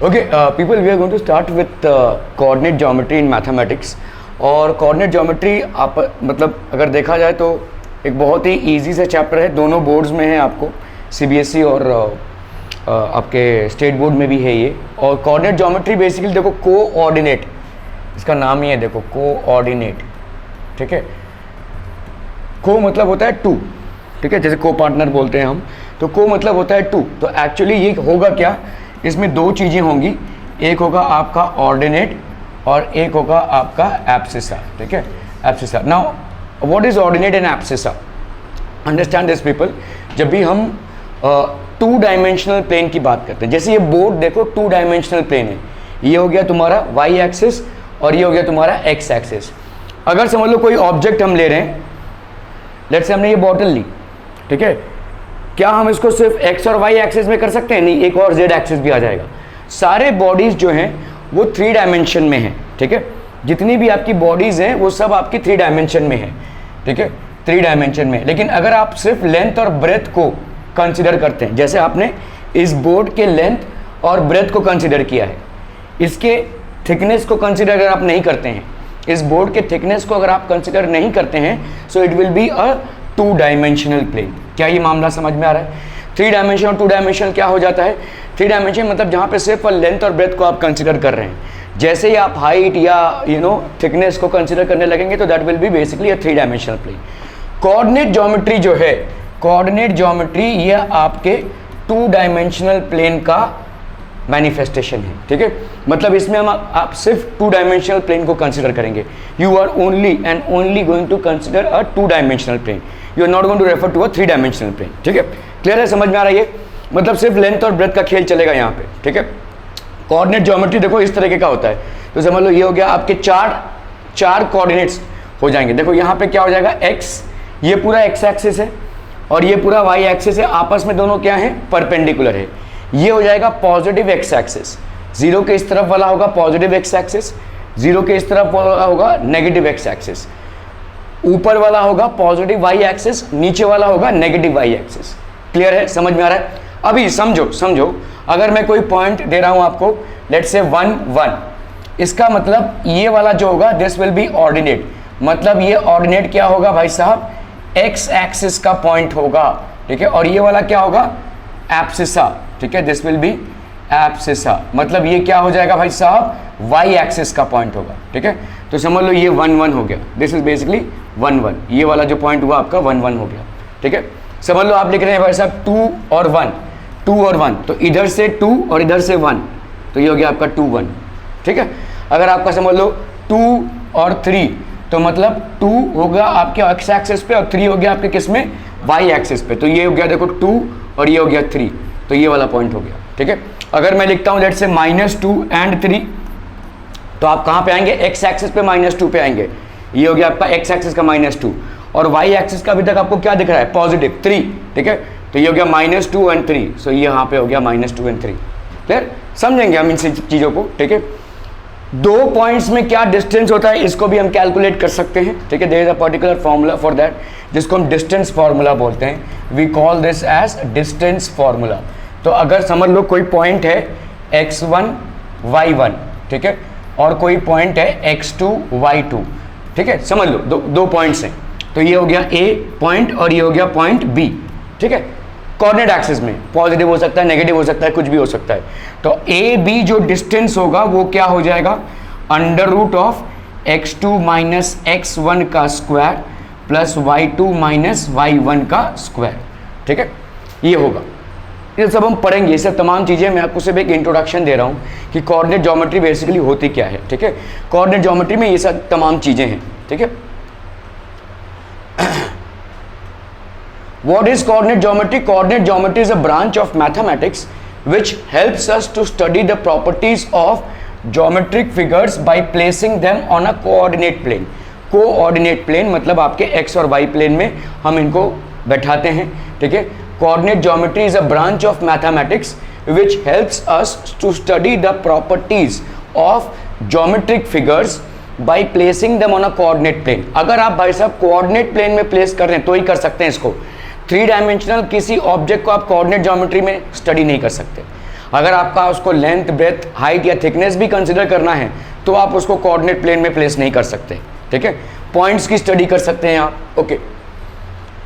Okay, people, we are going to start with coordinate geometry in mathematics. और coordinate geometry आप मतलब अगर देखा जाए तो एक बहुत ही इजी सा चैप्टर है, दोनों बोर्ड्स में है, आपको सीबीएसई और आपके स्टेट बोर्ड में भी है ये। और कोऑर्डिनेट ज्योमेट्री बेसिकली देखो कोऑर्डिनेट, इसका नाम ही है, देखो कोऑर्डिनेट, ठीक है। को मतलब होता है टू, ठीक है, जैसे को पार्टनर बोलते हैं हम, तो को मतलब होता है टू। तो एक्चुअली ये होगा क्या, इसमें दो चीज़ें होंगी, एक होगा आपका ऑर्डिनेट और एक होगा आपका एब्सिसा, ठीक है, abscissa. Now what is ordinate and abscissa? Understand this people, जब भी हम टू डायमेंशनल प्लेन की बात करते हैं, जैसे ये बोर्ड देखो टू डायमेंशनल प्लेन है, ये हो गया तुम्हारा वाई एक्सिस और ये हो गया तुम्हारा एक्स एक्सिस। अगर समझ लो कोई ऑब्जेक्ट हम ले रहे हैं, लेट्स से हमने ये बॉटल ली, ठीक है, क्या हम इसको सिर्फ एक्स और वाई एक्सिस में कर सकते हैं? नहीं, एक और जेड एक्सिस भी आ जाएगा। सारे बॉडीज जो हैं वो थ्री डायमेंशन में हैं, ठीक है, जितनी भी आपकी बॉडीज हैं वो सब आपकी थ्री डायमेंशन में है, ठीक है, थ्री डायमेंशन में। लेकिन अगर आप सिर्फ लेंथ और ब्रेथ को कंसिडर करते हैं, जैसे आपने इस बोर्ड के लेंथ और ब्रेथ को कंसिडर किया है, इसके थिकनेस को कंसिडर अगर आप नहीं करते हैं, इस बोर्ड के थिकनेस को अगर आप कंसिडर नहीं करते हैं, so it will be a two dimensional plane. क्या ये मामला समझ में आ रहा है? थ्री डायमेंशन और टू डायमेंशन क्या हो जाता है? थ्री डायमेंशन मतलब जहाँ पे सिर्फ लेंथ और ब्रेथ को आप कंसिडर कर रहे हैं, जैसे ही आप हाइट या थिकनेस को कंसिडर करने लगेंगे तो that will be basically a three dimensional plane. Coordinate geometry जो है, कोऑर्डिनेट ज्योमेट्री ये आपके टू डायमेंशनल प्लेन का मैनिफेस्टेशन है, ठीक है। मतलब इसमें हम आप सिर्फ टू डायमेंशनल प्लेन को कंसिडर करेंगे। You are only and only going to consider a two dimensional plane, you are not going to refer to a three dimensional plane, ठीक है। क्लियर है, समझ में आ रहा है ये? मतलब सिर्फ लेंथ और ब्रेथ का खेल चलेगा यहाँ पे, ठीक है। कोऑर्डिनेट ज्योमेट्री देखो इस तरीके का होता है, तो समझ लो ये हो गया आपके चार कोऑर्डिनेट्स हो जाएंगे। देखो यहाँ पे क्या हो जाएगा, एक्स, ये पूरा एक्स एक्सिस है और ये पूरा वाई एक्सिस है, आपस में दोनों क्या है, परपेंडिकुलर है। ये हो जाएगा पॉजिटिव एक्स एक्सिस, जीरो के इस तरफ वाला होगा पॉजिटिव एक्स एक्सिस, जीरो के इस तरफ वाला होगा नेगेटिव एक्स एक्सिस, ऊपर वाला होगा पॉजिटिव वाई एक्सिस, नीचे वाला होगा नेगेटिव वाई एक्सिस। क्लियर है, समझ में आ रहा है? अभी समझो अगर मैं कोई पॉइंट दे रहा हूं आपको, लेट्स से 1 1, इसका मतलब ये वाला जो होगा दिस विल बी ऑर्डिनेट। मतलब ये ऑर्डिनेट क्या होगा भाई साहब, एक्स एक्सिस का पॉइंट होगा, ठीक है, और ये वाला क्या होगा, एब्सिसा, ठीक है, दिस विल बी एब्सिसा। मतलब ये क्या हो जाएगा भाई साहब, वाई एक्सिस का पॉइंट होगा, ठीक है। तो समझ लो ये 1 1 हो गया, दिस इज बेसिकली 1 1, ये वाला जो पॉइंट हुआ आपका 1 1 हो गया, ठीक है। समझ लो आप लिख रहे हैं भाई साहब 2 और 1, 2 और 1, तो इधर से 2 और इधर से 1, तो ये हो गया आपका 2 1, ठीक है। अगर आपका समझ लो 2 और 3, तो मतलब 2 होगा आपके एक्स एक्सिस पे और 3 हो गया आपके किस में, वाई एक्सिस पे। तो ये हो गया देखो 2 और ये हो गया 3, तो ये वाला पॉइंट हो गया, ठीक है। अगर मैं लिखता हूँ लेट से -2 एंड 3, तो आप कहाँ पे आएंगे, एक्स एक्सिस पे -2 पे आएंगे, ये हो गया आपका एक्स एक्सिस का -2, और वाई एक्सिस का अभी तक आपको क्या दिख रहा है, पॉजिटिव 3, ठीक है। तो ये हो गया -2 एंड 3, सो ये यहाँ पे हो गया -2 एंड 3। क्लियर, समझेंगे हम इन चीज़ों को, ठीक है। दो पॉइंट्स में क्या डिस्टेंस होता है इसको भी हम कैलकुलेट कर सकते हैं, ठीक है। There is a particular formula for that, जिसको हम डिस्टेंस फार्मूला बोलते हैं, we call this as distance formula. तो अगर समझ लो कोई पॉइंट है x1 y1, ठीक है, और कोई पॉइंट है x2 y2, ठीक है, समझ लो दो पॉइंट्स हैं, तो ये हो गया A पॉइंट और ये हो गया पॉइंट B, ठीक है। कोऑर्डिनेट एक्सिस में पॉजिटिव हो सकता है, नेगेटिव हो सकता है, कुछ भी हो सकता है। तो ए बी जो डिस्टेंस होगा वो क्या हो जाएगा, √ x2 माइनस x1 का square plus y2 minus y1 का स्क्वायर, ठीक है, ये होगा। ये सब हम पढ़ेंगे, ये सब तमाम चीज़ें मैं आपको सिर्फ एक इंट्रोडक्शन दे रहा हूँ कि कोऑर्डिनेट ज्योमेट्री बेसिकली होती क्या है, ठीक है। कोऑर्डिनेट ज्योमेट्री में ये सब तमाम चीज़ें हैं, ठीक है। What is coordinate geometry? Coordinate geometry is a branch of mathematics which helps us to study the properties of geometric figures by placing them on a coordinate plane. Coordinate plane मतलब आपके x और y plane में हम इनको बैठाते हैं, ठीक है। Coordinate geometry is a branch of mathematics which helps us to study the properties of geometric figures by placing them on a coordinate plane. अगर आप भाई साहब coordinate plane में place कर रहे हैं तो ही कर सकते हैं इसको। थ्री डायमेंशनल किसी ऑब्जेक्ट को आप कोऑर्डिनेट ज्योमेट्री में स्टडी नहीं कर सकते। अगर आपका उसको लेंथ, ब्रेथ, हाइट या थिकनेस भी कंसिडर करना है तो आप उसको कोऑर्डिनेट प्लेन में प्लेस नहीं कर सकते, ठीक है। पॉइंट्स की स्टडी कर सकते हैं आप, okay.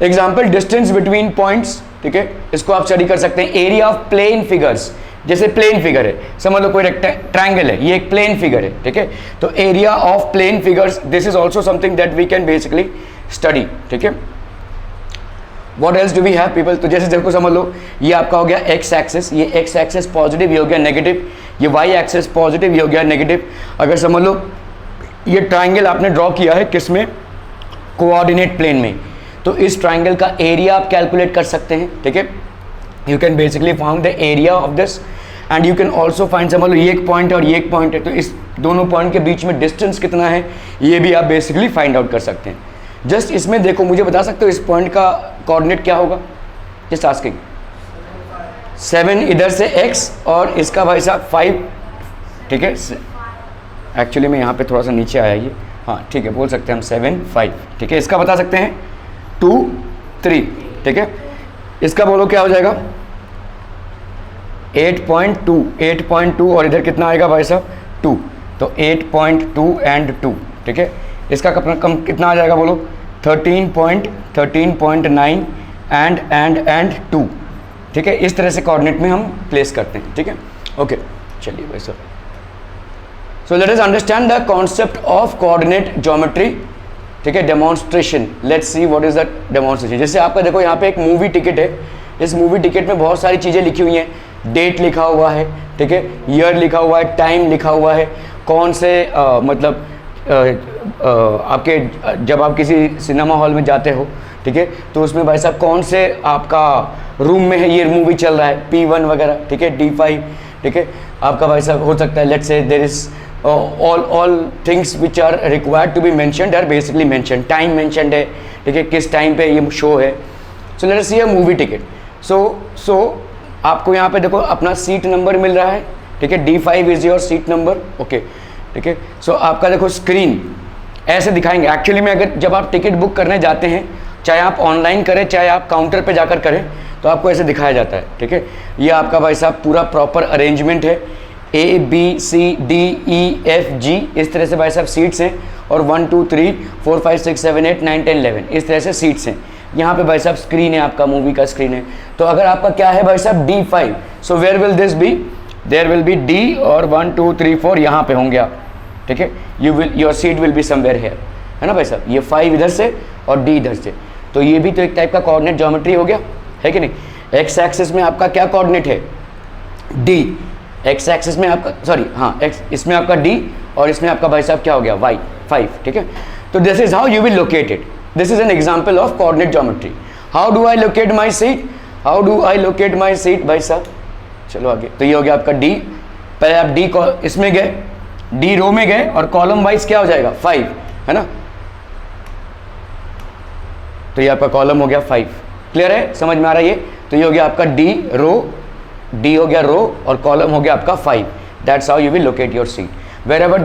Example, distance between points, ठीक है, इसको आप स्टडी कर सकते हैं। एरिया ऑफ प्लेन फिगर्स, जैसे प्लेन फिगर है, समझ लो कोई ट्रायंगल है, ये एक प्लेन फिगर है, ठीक है। तो area of plane figures, this is also something that we can basically study, ठीक है। What else do we have people, तो जैसे देखो समझ लो ये आपका हो गया एक्स एक्सिस, ये एक्स एक्सिस पॉजिटिव, ये हो गया नेगेटिव, ये वाई एक्सिस पॉजिटिव, ये हो गया नेगेटिव। अगर समझ लो ये ट्रायंगल आपने ड्रॉ किया है किसमें, कोऑर्डिनेट प्लेन में, तो इस ट्रायंगल का एरिया आप कैलकुलेट कर सकते हैं, ठीक है। You can basically found the area of this and you can also find, समझ लो ये एक पॉइंट है और ये एक पॉइंट है, तो इस दोनों पॉइंट के बीच में डिस्टेंस कितना है ये भी आप बेसिकली फाइंड आउट कर सकते हैं। जस्ट इसमें देखो, मुझे बता सकते हो इस पॉइंट का कोऑर्डिनेट क्या होगा, जस्ट आस्किंग। 7 इधर से x और इसका भाई साहब 5, ठीक है। एक्चुअली मैं यहाँ पे थोड़ा सा नीचे आया ये, हाँ ठीक है, बोल सकते हैं हम 7 5, ठीक है। इसका बता सकते हैं 2 3, ठीक है। इसका बोलो क्या हो जाएगा 8.2 और इधर कितना आएगा भाई साहब 2, तो 8.2 एंड 2, ठीक है। इसका कम कितना आ जाएगा बोलो 13.9 एंड 2, ठीक है। इस तरह से कोऑर्डिनेट में हम प्लेस करते हैं, ठीक है, ओके। चलिए भाई साहब, सो let us understand the concept of coordinate geometry, ठीक है, demonstration. Let's see what is the demonstration. जैसे आपका देखो यहाँ पे एक मूवी टिकट है, इस मूवी टिकट में बहुत सारी चीज़ें लिखी हुई हैं, डेट लिखा हुआ है, ठीक है, ईयर लिखा हुआ है, टाइम लिखा हुआ है, कौन से मतलब आपके जब आप किसी सिनेमा हॉल में जाते हो, ठीक है, तो उसमें भाई साहब कौन से आपका रूम में है ये मूवी चल रहा है, P1 वगैरह, ठीक है, D5, ठीक है। आपका भाई साहब हो सकता है let's say there is all things which are required to be mentioned are basically mentioned, time mentioned है, ठीक है, किस टाइम पे ये शो है। So let us see a movie ticket. So आपको यहाँ पे देखो अपना सीट नंबर मिल रहा है, ठीक है, D5 is your seat number, okay, ठीक है। सो आपका देखो स्क्रीन ऐसे दिखाएंगे। एक्चुअली में अगर जब आप टिकट बुक करने जाते हैं, चाहे आप ऑनलाइन करें चाहे आप काउंटर पे जाकर करें, तो आपको ऐसे दिखाया जाता है, ठीक है। ये आपका भाई साहब पूरा प्रॉपर अरेंजमेंट है, ABCDEFG, इस तरह से भाई साहब सीट्स हैं, और 1 2 3 4 5 6 7 8 9 10 11 इस तरह से सीट्स हैं। यहाँ पे भाई साहब स्क्रीन है, आपका मूवी का स्क्रीन है। तो अगर आपका क्या है भाई साहब D5, so where will this be, there will be D और 1 2 3 4 यहाँ पे होंगे आप, ठीक है। Your seat will be somewhere here, है ना भाई साहब। ये 5 इधर से और D इधर से, तो ये भी तो एक टाइप का कोऑर्डिनेट ज्योमेट्री हो गया, है कि नहीं। एक्स एक्सिस में आपका क्या कोऑर्डिनेट है D, एक्स एक्सिस में आपका सॉरी हाँ एक्स, इसमें आपका D और इसमें आपका भाई साहब क्या हो गया Y 5, ठीक है। तो this is how you will locate it, this is an example of coordinate geometry. How do I locate my seat, how do I locate my seat भाई साहब। चलो आगे, तो ये हो गया आपका D, पहले आप D को इसमें गए, D रो में गए और कॉलम वाइज क्या हो जाएगा 5, है ना। तो ये आपका कॉलम हो गया 5, क्लियर है, समझ में आ रहा है ये। तो ये हो गया आपका D रो, D हो गया रो और कॉलम हो गया आपका 5। That's how you will locate your seat. Wherever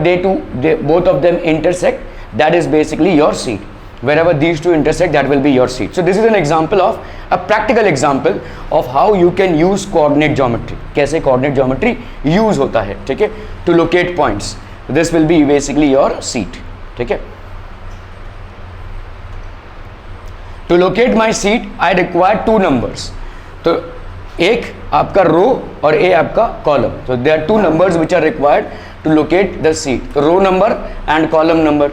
both of them intersect, that is basically your seat. Wherever these two intersect, that will be your seat. So this is an example of a practical example of how you can use coordinate geometry. कैसे coordinate geometry use होता है, ठीक है, to locate points. This will be basically your seat, ठीक है। To locate my seat, I require 2 numbers. तो एक आपका रो और ए आपका column, so there are 2 numbers which are required to locate the seat, row number and column number,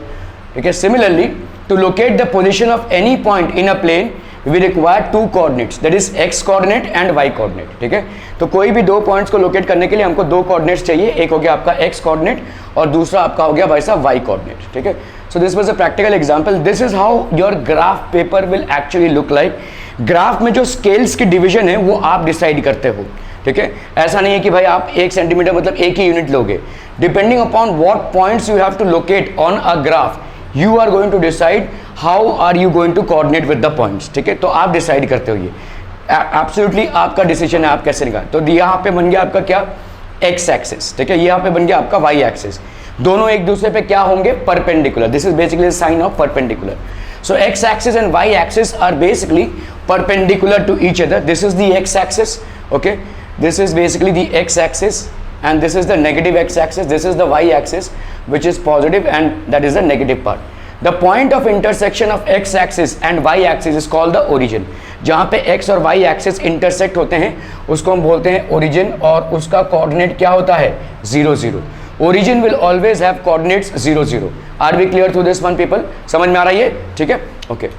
ठीक है। Similarly, to locate the position of any point in a plane, we require 2 coordinates, that is x coordinate and y coordinate, ठीक है। तो कोई भी 2 points को locate करने के लिए हमको 2 कोऑर्डिनेट्स चाहिए, एक हो गया आपका x कोऑर्डिनेट और दूसरा आपका हो गया भाई साहब y कोऑर्डिनेट, ठीक है। So this was a practical example. This is how your graph paper will actually look like. Graph में जो स्केल्स की डिवीजन है वो आप डिसाइड करते हो, ठीक है। ऐसा नहीं है कि भाई आप 1 सेंटीमीटर मतलब 1 ही यूनिट लोगे। Depending upon what points you have to locate on a graph, you are going to decide how are you going to coordinate with the points, ठीक है। तो आप डिसाइड करते हो, ये एब्सोल्युटली आपका डिसीजन है, आप कैसे निकाल। तो यहाँ पे बन गया आपका क्या एक्स एक्सिस, ठीक है, यहाँ पे बन गया आपका वाई एक्सिस। दोनों एक दूसरे पे क्या होंगे perpendicular. This is basically sign of perpendicular. So x axis and y axis are basically perpendicular to each other. This is the x axis, okay, this is basically the x axis and this is the negative x axis, this is the y axis which is positive and that is the negative part. The point of intersection of x axis and y axis is called the origin. जहाँ पे x और y axis intersect होते हैं उसको हम बोलते हैं origin और उसका coordinate क्या होता है 0 0. Origin will always have coordinates 0 0. Are we clear through this one people? समझ में आ रहा है ये? ठीक है, okay.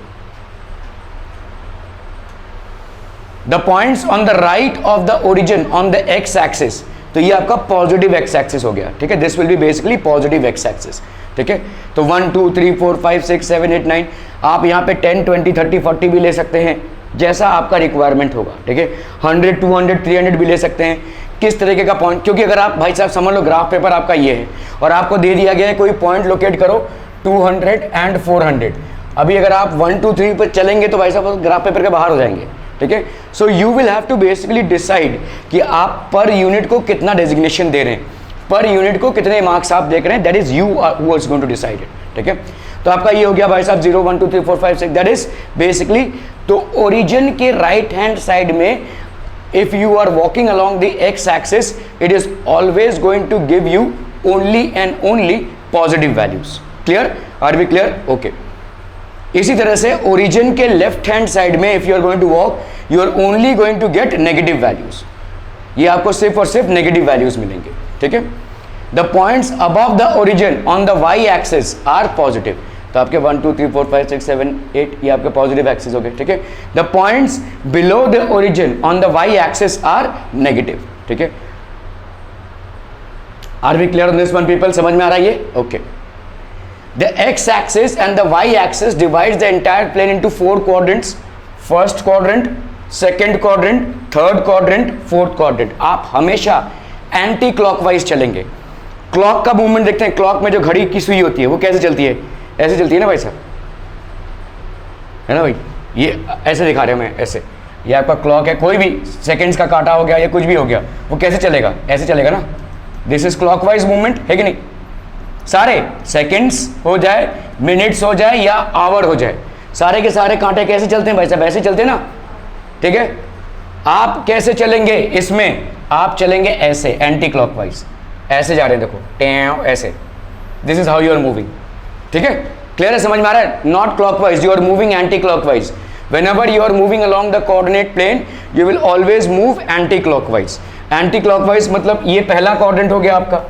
The points on the right of the origin on the x axis, तो ये आपका पॉजिटिव एक्स एक्सिस हो गया, ठीक है. This will be basically positive x axis, ठीक है. तो 1 2 3 4 5 6 7 8 9 आप यहाँ पे 10 20 30 40 भी ले सकते हैं जैसा आपका रिक्वायरमेंट होगा, ठीक है. 100 200 300 भी ले सकते हैं, किस तरीके का पॉइंट. क्योंकि अगर आप भाई साहब समझ लो ग्राफ पेपर आपका ये है और आपको दे दिया गया है कोई पॉइंट लोकेट करो 200 एंड 400. अभी अगर आप 1 2 3 पर चलेंगे तो भाई साहब ग्राफ पेपर के बाहर हो जाएंगे, ठीक है. So you will have to basically decide कि आप पर यूनिट को कितना डेजिग्नेशन दे रहे हैं, पर यूनिट को कितने मार्क्स आप देख रहे हैं. That is you who is going to decide it, ठीक है. तो आपका ये हो गया भाई साहब 0 1 2 3 4 5 6. दैट इज बेसिकली तो ओरिजिन के राइट हैंड साइड में if you are walking along the x axis it is always going to give you only and only positive values. Clear? Are we clear? Okay. इसी तरह से origin के left hand side में if you are going to walk you are only going to get negative values. ये आपको सिर्फ और सिर्फ नेगेटिव वैल्यूज मिलेंगे, ठीक है. The points above the origin on the y axis are positive. तो आपके 1 2 3 4 5 6 7 8 ये आपके पॉजिटिव एक्सिस हो गए, ठीक है. The points below the origin on the y axis are negative, ठीक है. Are we clear on this one people? समझ में आ रहा है ये? Okay. The x-axis and the y-axis divides the entire plane into 4 quadrants. First quadrant, second quadrant, third quadrant, fourth quadrant. आप हमेशा एंटी क्लॉकवाइज चलेंगे. क्लॉक का मूवमेंट देखते हैं. क्लॉक में जो घड़ी की सुई होती है वो कैसे चलती है? ऐसे चलती है ना भाई साहब, है ना भाई. ये ऐसे दिखा रहे हैं मैं, ऐसे. ये आपका क्लॉक है, कोई भी सेकंड्स का काटा हो गया या कुछ भी हो गया वो कैसे चलेगा? ऐसे चलेगा ना. दिस इज क्लॉकवाइज मूवमेंट, है कि नहीं? सारे सेकंड्स हो जाए, मिनट्स हो जाए या आवर हो जाए, सारे के सारे कांटे कैसे चलते हैं भाई साहब? ऐसे चलते हैं ना, ठीक है. आप कैसे चलेंगे इसमें? आप चलेंगे ऐसे, एंटी क्लॉकवाइज. ऐसे जा रहे हैं, देखो टें ऐसे. This is how you are moving, ठीक है. क्लियर है? समझ में आ रहा है? Not clockwise, you are moving anti clockwise. Whenever you are moving along the coordinate plane you will always move anti clockwise. Anti clockwise मतलब ये पहला क्वाड्रेंट हो गया आपका,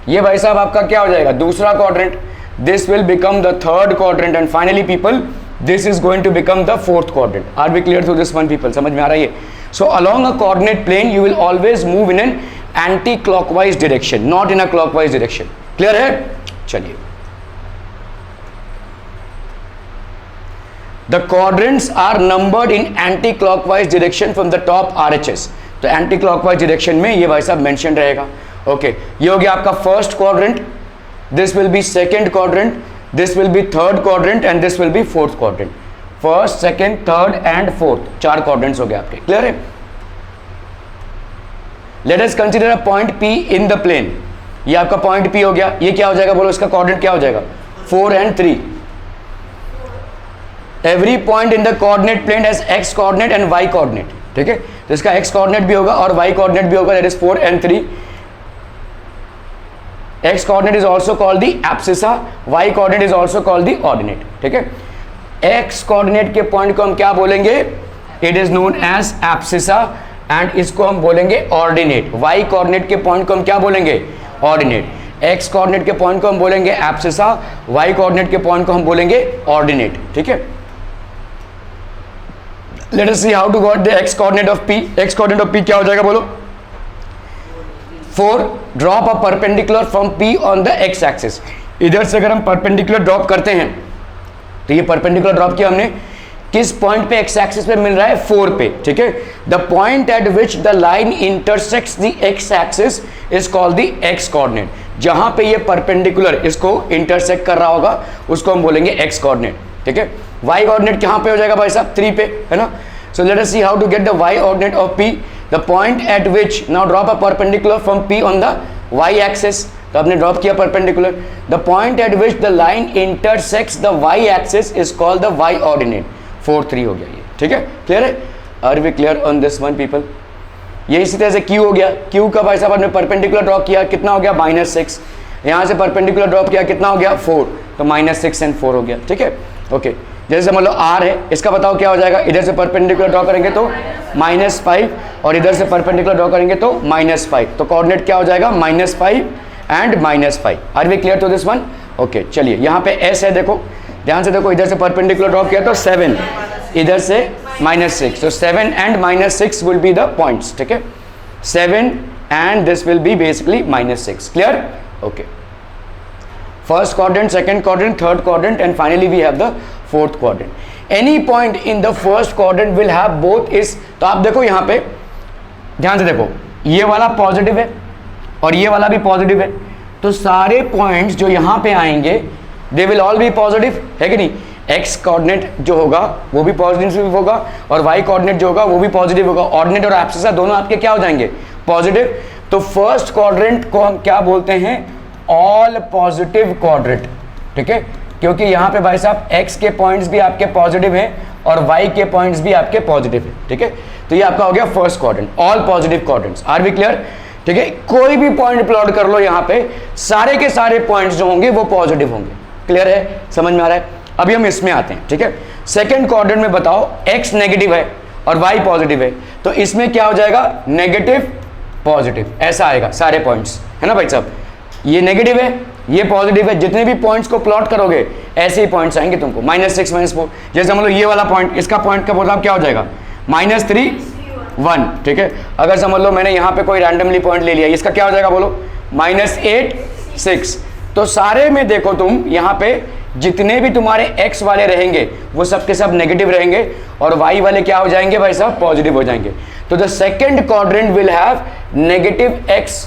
ये भाई साहब आपका क्या हो जाएगा? दूसरा quadrant. This will become the third quadrant and finally people this is going to become the fourth quadrant. Are we clear through this one people? समझ में आ रहा है ये? So along a coordinate plane you will always move in an anti clockwise direction, not in a clockwise direction. Clear है? चलिए. The quadrants are numbered in anti clockwise direction from the top RHS. तो anti clockwise direction में ये भाई साहब mention रहेगा. Okay, ये हो गया आपका first quadrant. This will be second quadrant, this will be third quadrant and this will be fourth quadrant. First second third and fourth, 4 quadrants हो गए आपके. क्लियर है? Let us consider a point P in the plane. ये आपका point P हो गया. ये क्या हो जाएगा बोलो? इसका क्वाड्रेंट क्या हो जाएगा? 4 and 3. Every point in the coordinate plane has x coordinate and y coordinate, ठीक है. तो इसका x कोऑर्डिनेट भी होगा और y कोऑर्डिनेट भी होगा. That is 4 and 3. x coordinate is also called the abscissa, y coordinate is also called the ordinate, ठीक है. x coordinate के पॉइंट को हम क्या बोलेंगे? It is known as abscissa and इसको हम बोलेंगे ordinate. y coordinate के पॉइंट को हम क्या बोलेंगे? Ordinate. x coordinate के पॉइंट को हम बोलेंगे abscissa, y coordinate के पॉइंट को हम बोलेंगे ordinate, ठीक है. Let us see how to get the x coordinate of P. x coordinate of P क्या हो जाएगा बोलो? 4. Drop a perpendicular from P on the x axis. इधर से अगर हम परपेंडिकुलर ड्रॉप करते हैं तो ये परपेंडिकुलर ड्रॉप किया हमने किस पॉइंट पे? x एक्सिस पे मिल रहा है 4 पे, ठीक है. The point eight which the line intersects the x axis is called the x coordinate. जहां पे ये परपेंडिकुलर इसको इंटरसेक्ट कर रहा होगा उसको हम बोलेंगे x कोऑर्डिनेट, ठीक है. y कोऑर्डिनेट कहां पे हो जाएगा भाई साहब? 3 पे, है ना. So let us see how to get the y coordinate of P. The point at which now drop a perpendicular from P on the y axis. तो आपने ड्रॉप किया perpendicular. The point at which the line intersects the y axis is called the y ordinate. 4 3 हो गया ये, ठीक है. Clear है? Are we clear on this one people? ये इसी तरह से Q हो गया, Q का भाई साहब आपने परपेंडिकुलर ड्रॉ किया, कितना हो गया -6, यहाँ से परपेंडिकुलर ड्रॉप किया, कितना हो गया 4, तो -6 एंड 4 हो गया, ठीक है। ओके, जैसे मान लो R है, इसका बताओ क्या हो जाएगा, इधर से परपेंडिकुलर ड्रॉ करेंगे तो -5 और इधर से परपेंडिकुलर ड्रॉ करेंगे तो -5, तो कोऑर्डिनेट क्या हो जाएगा -5 and -5। Are we clear to this one? Okay, चलिए यहाँ पे S है, देखो ध्यान से देखो, इधर से परपेंडिकुलर ड्रॉ किया तो 7, इधर से -6, तो 7 and -6 will be the points, ठीक है, 7 and this will be basically -6, clear? Okay, first quadrant, second quadrant, third quadrant and finally we have the fourth quadrant. Any point in the first quadrant will have both is, तो आप देखो यहाँ पे ध्यान से देखो, ये वाला पॉजिटिव है और ये वाला भी पॉजिटिव है, तो सारे पॉइंट्स जो यहाँ पे आएंगे they will all B positive, है कि नहीं? एक्स कोऑर्डिनेट जो होगा वो भी पॉजिटिव होगा और वाई कोऑर्डिनेट जो होगा वो भी पॉजिटिव होगा, ऑर्डिनेट और एब्सिसा दोनों आपके क्या हो जाएंगे? पॉजिटिव। तो फर्स्ट क्वाड्रेंट को हम क्या बोलते हैं? ऑल पॉजिटिव क्वाड्रेंट, ठीक है, क्योंकि यहाँ पे भाई साहब x के पॉइंट्स भी आपके पॉजिटिव हैं और y के पॉइंट्स भी आपके पॉजिटिव हैं, ठीक है। तो ये आपका हो गया first quadrant, all positive quadrants. Are we clear? ठीक है, कोई भी पॉइंट प्लॉट कर लो यहाँ पे, सारे के सारे पॉइंट्स जो होंगे वो पॉजिटिव होंगे। क्लियर है? समझ में आ रहा है? अभी हम इसमें आते हैं, ठीक है। सेकेंड क्वाड्रेंट में बताओ x नेगेटिव है और y पॉजिटिव है, तो इसमें क्या हो जाएगा? नेगेटिव पॉजिटिव, ऐसा आएगा सारे पॉइंट्स, है ना भाई साहब? ये नेगेटिव है, ये पॉजिटिव है, जितने भी पॉइंट्स को प्लॉट करोगे ऐसे ही पॉइंट्स आएंगे तुमको, -6 -4। जैसे समझ लो ये वाला पॉइंट, इसका पॉइंट का मतलब क्या हो जाएगा? -3 1, ठीक है। अगर समझ लो मैंने यहाँ पे कोई रैंडमली पॉइंट ले लिया, इसका क्या हो जाएगा बोलो? -8 6। तो सारे में देखो तुम यहाँ पे जितने भी तुम्हारे x वाले रहेंगे वो सब के सब नेगेटिव रहेंगे और y वाले क्या हो जाएंगे भाई साहब? पॉजिटिव हो जाएंगे। तो the second quadrant will have negative x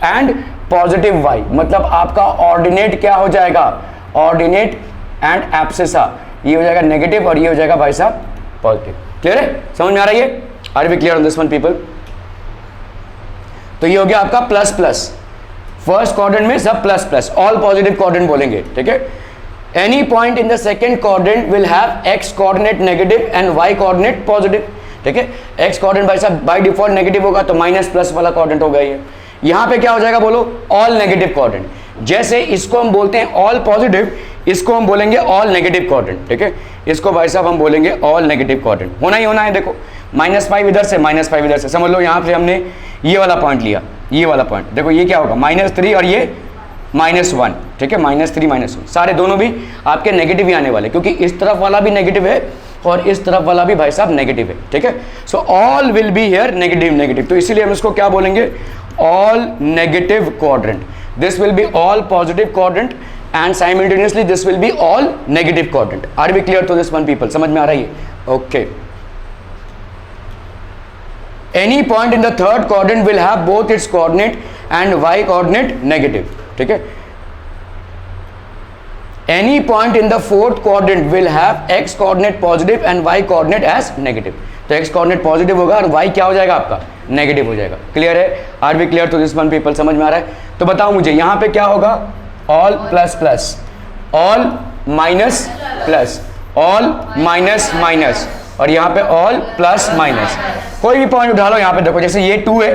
and positive y, मतलब आपका ऑर्डिनेट क्या हो जाएगा? ऑर्डिनेट एंड एब्सिसा, ये हो जाएगा नेगेटिव और ये हो जाएगा भाई साहब पॉजिटिव। क्लियर है? समझ में आ रही है? Are we clear on this one people? तो ये हो गया आपका प्लस प्लस, फर्स्ट क्वाड्रेंट में सब plus plus, all positive quadrant बोलेंगे, ठीक है। Any point in the second quadrant will have x coordinate negative and y coordinate positive, ठीक है। एक्स कोऑर्डिनेट भाई साहब बाय डिफॉल्ट नेगेटिव होगा तो माइनस प्लस वाला कोऑर्डिनेट होगा ये। यहाँ पे क्या हो जाएगा बोलो? All negative quadrant. जैसे इसको हम बोलते हैं ऑल पॉजिटिव, इसको हम बोलेंगे ऑल नेगेटिव क्वाड्रेंट, ठीक है। इसको भाई साहब हम बोलेंगे ऑल नेगेटिव क्वाड्रेंट। होना ही होना है। देखो -5 इधर से, -5 इधर से, समझ लो यहाँ पे हमने ये वाला पॉइंट लिया, ये वाला पॉइंट, देखो ये क्या होगा? -3 और ये -1, ठीक है, -3 -1, सारे दोनों भी आपके नेगेटिव ही आने वाले, क्योंकि इस तरफ वाला भी नेगेटिव है और इस तरफ वाला भी भाई साहब नेगेटिव है, ठीक है। So all will be here negative negative, तो इसीलिए हम इसको क्या बोलेंगे? All negative quadrant. This will be all positive quadrant and simultaneously this will be all negative quadrant. Are we clear to this one people? समझ में आ रही है? Okay. Any point in the third quadrant will have both its coordinate and y coordinate negative, ठीक है। Any point in the fourth quadrant will have x coordinate positive and y coordinate as negative, तो x coordinate positive होगा और Y क्या हो जाएगा आपका? Negative हो जाएगा। क्लियर है? Are we clear to this one people? समझ में आ रहा है? तो बताओ मुझे यहाँ पे क्या होगा? All plus plus, all minus plus, all minus minus, और यहाँ पे ऑल प्लस माइनस। कोई भी पॉइंट उठा लो यहाँ पे, देखो जैसे ये 2 है,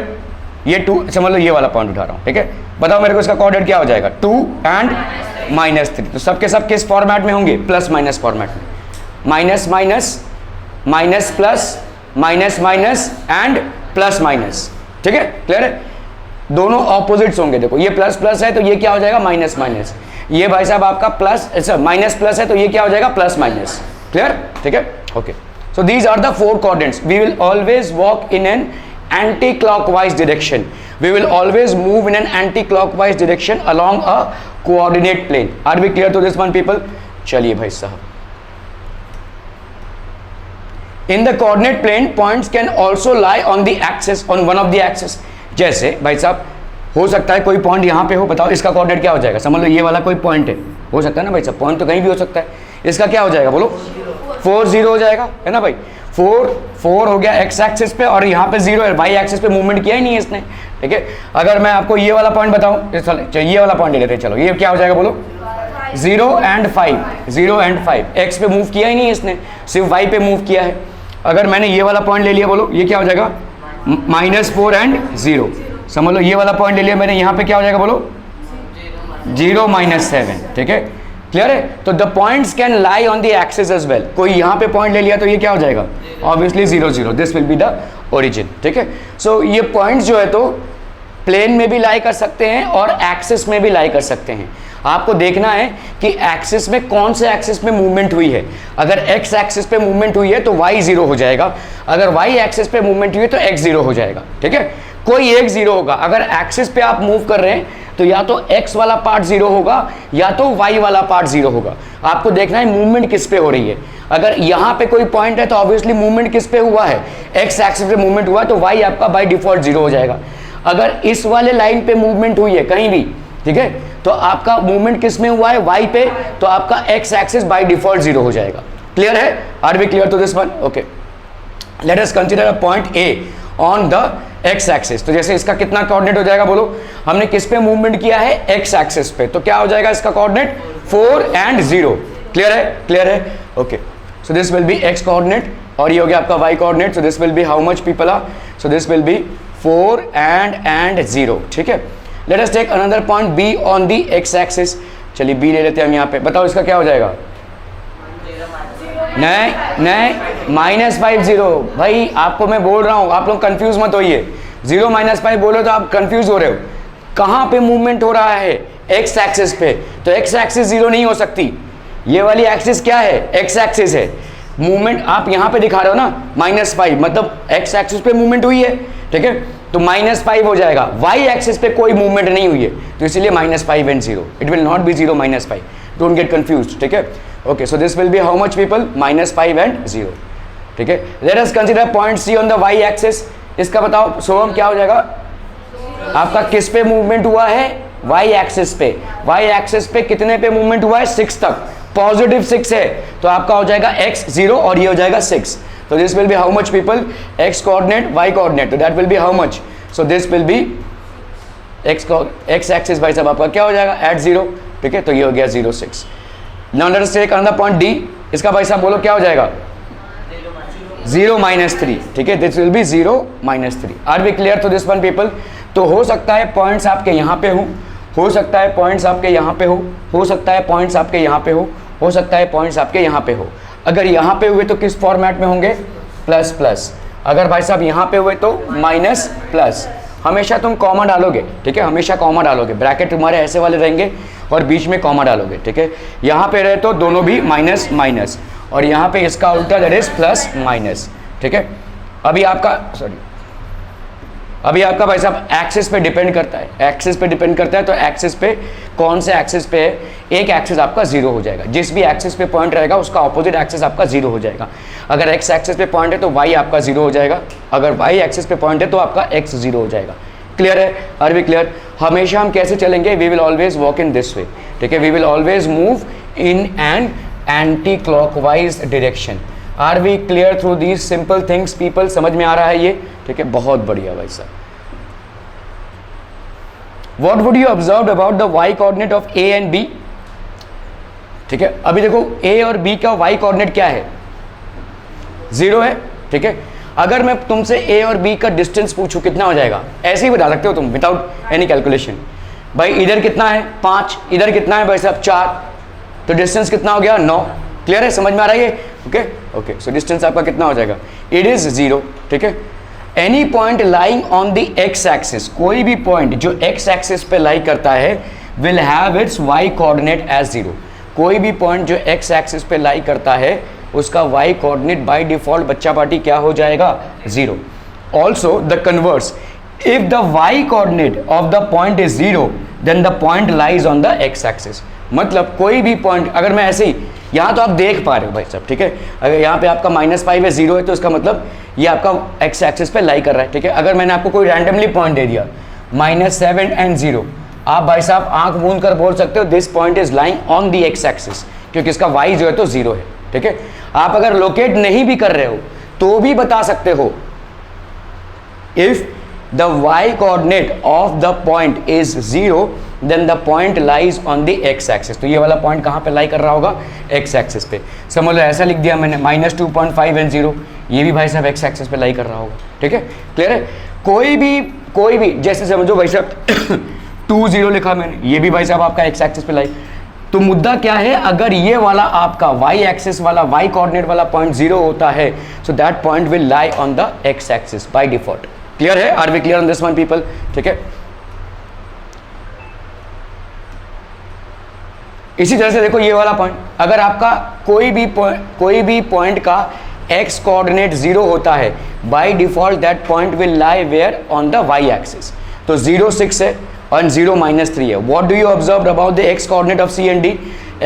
ये 2 समझ लो, ये वाला पॉइंट उठा रहा हूँ, ठीक है। बताओ मेरे को इसका कोऑर्डिनेट क्या हो जाएगा? 2 एंड -3, तो सबके सब किस फॉर्मेट में होंगे? प्लस माइनस फॉर्मेट में, minus minus, minus plus, minus minus and plus minus, ठीक है। क्लियर है? दोनों ऑपोजिट्स होंगे। देखो ये प्लस प्लस है तो ये क्या हो जाएगा? Minus minus. ये भाई साहब आपका प्लस, अच्छा माइनस प्लस है तो ये क्या हो जाएगा? Plus minus. क्लियर? ठीक है, okay. So these are the 4 coordinates. We will always walk in an anti clockwise direction, we will always move in an anti clockwise direction along a coordinate plane. Are we clear to this one people? चलिए भाई साहब, in the coordinate plane points can also lie on the axis, on one of the axis। जैसे भाई साहब हो सकता है कोई पॉइंट यहाँ पे हो, बताओ इसका कोऑर्डिनेट क्या हो जाएगा? समझ लो ये वाला कोई पॉइंट है, हो सकता है ना भाई साहब, पॉइंट तो कहीं भी हो सकता है। इसका क्या हो जाएगा बोलो? 4 0 हो जाएगा, है ना भाई। 4 हो गया एक्स एक्सिस पे और यहाँ पे 0 है, वाई एक्सिस पे मूवमेंट किया ही नहीं है इसने, ठीक है। अगर मैं आपको ये वाला पॉइंट बताऊँ, ये वाला पॉइंट ले लेते हैं, चलो ये क्या हो जाएगा बोलो? 0 and 5, 0 and 5, एक्स पे मूव किया ही नहीं इसने, सिर्फ वाई पे मूव किया है। अगर मैंने ये वाला पॉइंट ले लिया बोलो, ये क्या हो जाएगा? -4 एंड 0। समझ लो ये वाला पॉइंट ले लिया मैंने, यहाँ पे क्या हो जाएगा बोलो, 0 -7। ठीक है, क्लियर है। तो the points can lie on the axis as well. कोई यहाँ पे पॉइंट ले लिया तो ये क्या हो जाएगा, obviously 0 0, this will be the origin. ठीक है, सो ये पॉइंट्स जो है तो प्लेन में भी लाई कर सकते हैं और एक्सिस में भी लाई कर सकते हैं। आपको देखना है कि एक्सिस में कौन से एक्सिस में मूवमेंट हुई है। अगर एक्स एक्सिस पे मूवमेंट हुई है तो वाई 0 हो जाएगा, अगर वाई एक्सिस पे मूवमेंट हुई है तो एक्स 0 हो जाएगा। ठीक है, कोई एक 0 होगा। अगर एक्सिस पे आप मूव कर रहे हैं तो या तो एक्स वाला पार्ट 0 होगा या तो वाई वाला पार्ट 0 होगा। आपको देखना है मूवमेंट किस पे हो रही है। अगर यहाँ पे कोई पॉइंट है तो ऑब्वियसली मूवमेंट किस पे हुआ है, एक्स एक्सिस पे मूवमेंट हुआ है तो वाई आपका बाय डिफॉल्ट 0 हो जाएगा। अगर इस वाले लाइन पे मूवमेंट हुई है कहीं भी, ठीक है, तो आपका मूवमेंट किस में हुआ है, वाई पे, तो आपका एक्स एक्सिस बाय डिफॉल्ट 0 हो जाएगा। क्लियर है, are we clear to this one? Okay, let us consider a point A on the x axis. तो जैसे इसका कितना कोऑर्डिनेट हो जाएगा बोलो, हमने किस पे मूवमेंट किया है, एक्स एक्सिस पे, तो क्या हो जाएगा इसका कोऑर्डिनेट 4 एंड 0। क्लियर है, क्लियर है, okay. So this will be x coordinate और ये हो गया आपका y coordinate. So this will be how much people are, so this will be 4 and 0। ठीक है, let us take another point B on the x axis. चलिए B ले लेते हैं हम यहाँ पे, बताओ इसका क्या हो जाएगा। नहीं -5 0। भाई आपको मैं बोल रहा हूँ, आप लोग कंफ्यूज मत होइए। 0 -5 बोलो तो आप कंफ्यूज हो रहे हो। कहाँ पे मूवमेंट हो रहा है, एक्स एक्सिस पे, तो एक्स एक्सिस 0 नहीं हो सकती। ये वाली एक्सिस क्या है, एक्स एक्सिस है। मूवमेंट आप यहाँ पे दिखा रहे हो ना -5, मतलब एक्स एक्सिस पे मूवमेंट हुई है। ठीक है, तो -5 हो जाएगा। वाई एक्सिस पे कोई मूवमेंट नहीं हुई है तो इसीलिए -5 and 0, it will not be 0 -5, don't get confuse. ठीक है, okay, so this will be how much people, -5 and 0। ठीक है, let us consider point C on the y axis. इसका बताओ सोहम क्या हो जाएगा, आपका किस पे मूवमेंट हुआ है, वाई एक्सिस पे। वाई एक्सिस पे कितने पे मूवमेंट हुआ है, 6 तक, पॉजिटिव 6 है, तो आपका हो जाएगा x 0 और ये हो जाएगा 6। तो this will be how much people, x coordinate Y coordinate, तो that will be how much, so this will be x axis भाई साहब आपका क्या हो जाएगा एट 0। ठीक है, तो ये हो गया 0 6। Now let us take another point D. इसका भाई साहब बोलो क्या हो जाएगा, 0 -3। ठीक है, this will be 0 -3। Are we clear to this one people? तो हो सकता है पॉइंट्स आपके यहाँ पे हो सकता है पॉइंट्स आपके यहाँ पे हो सकता है पॉइंट्स आपके यहाँ पे हो सकता है पॉइंट्स आपके यहाँ पे हो। अगर यहाँ पे हुए तो किस फॉर्मेट में होंगे, प्लस प्लस। अगर भाई साहब यहाँ पे हुए तो माइनस प्लस। हमेशा तुम कॉमा डालोगे, ठीक है, हमेशा कॉमा डालोगे। ब्रैकेट तुम्हारे ऐसे वाले रहेंगे और बीच में कॉमा डालोगे। ठीक है, यहाँ पे रहे तो दोनों भी माइनस माइनस, और यहाँ पे इसका उल्टा दैट इज प्लस माइनस। ठीक है, अभी आपका भाई साहब एक्सिस पे डिपेंड करता है, एक्सिस पे डिपेंड करता है। तो एक्सिस पे कौन से एक्सिस पे है, एक एक्सिस आपका 0 हो जाएगा। जिस भी एक्सिस पे पॉइंट रहेगा उसका ऑपोजिट एक्सिस आपका 0 हो जाएगा। अगर एक्स एक्सिस पे पॉइंट है तो वाई आपका 0 हो जाएगा, अगर वाई एक्सिस पे पॉइंट है तो आपका एक्स 0 हो जाएगा। क्लियर है, आर वी क्लियर? हमेशा हम कैसे चलेंगे, we will always walk in this way. ठीक है, we will always move in an anti clockwise direction. Are we clear through these simple things people? समझ में आ रहा है ये? ठीक है, बहुत बढ़िया भाई साहब। What would you observe about the y coordinate of A and B? ठीक है, अभी देखो A और B का y कोऑर्डिनेट क्या है, 0 है। ठीक है, अगर मैं तुमसे A और B का डिस्टेंस पूछूं कितना हो जाएगा, ऐसे ही बता सकते हो तुम विदाउट एनी कैलकुलेशन। भाई इधर कितना है 5, इधर कितना है भाई साहब 4, तो डिस्टेंस कितना हो गया 9। क्लियर है, समझ में आ रहा है ये? ओके ओके, सो डिस्टेंस आपका कितना हो जाएगा, इट इज 0। ठीक है, any point lying on the x axis, कोई भी पॉइंट जो एक्स एक्सिस पे लाई करता है will have its y coordinate as 0। कोई भी पॉइंट जो एक्स एक्सिस पे लाई करता है उसका वाई कोऑर्डिनेट बाय डिफॉल्ट बच्चा पार्टी क्या हो जाएगा, 0। Also the converse, if the Y coordinate of the point is 0 then the point lies on the x axis. मतलब कोई भी पॉइंट, अगर मैं ऐसे ही यहाँ तो आप देख पा रहे हो भाई साहब, ठीक है, अगर यहाँ पे आपका -5 है 0 है तो इसका मतलब ये आपका एक्स एक्सिस पे लाई कर रहा है। ठीक है, अगर मैंने आपको कोई रैंडमली पॉइंट दे दिया -7 एंड 0, आप भाई साहब आंख मूंद कर बोल सकते हो this point is lying on the x axis, क्योंकि इसका y जो है तो 0 है। ठीक है, आप अगर लोकेट नहीं भी कर रहे हो तो भी बता सकते हो if the y coordinate of the point is 0 then the point lies on the x axis. तो ये वाला पॉइंट कहाँ पे लाई कर रहा होगा, एक्स एक्सिस पे। समझ लो ऐसा लिख दिया मैंने -2.5 एंड 0, ये भी भाई साहब एक्स एक्सिस पे लाई कर रहा होगा, ठीक है, क्लियर है। कोई भी जैसे समझो भाई साहब 2 0 लिखा मैंने, ये भी भाई साहब आपका एक्स एक्सिस पे लाई। तो मुद्दा क्या है, अगर ये वाला आपका वाई एक्सिस वाला, वाई कोऑर्डिनेट वाला पॉइंट 0 होता है, so that point will lie on the x axis by default. Clear है, are we clear on this one people, ठीक है। इसी तरह से देखो ये वाला पॉइंट, अगर आपका कोई भी पॉइंट का x कोऑर्डिनेट 0 होता है, by default that point will lie where on the y axis. तो 0 6 है और 0 -3 है। What do you observe about the x coordinate of C and D?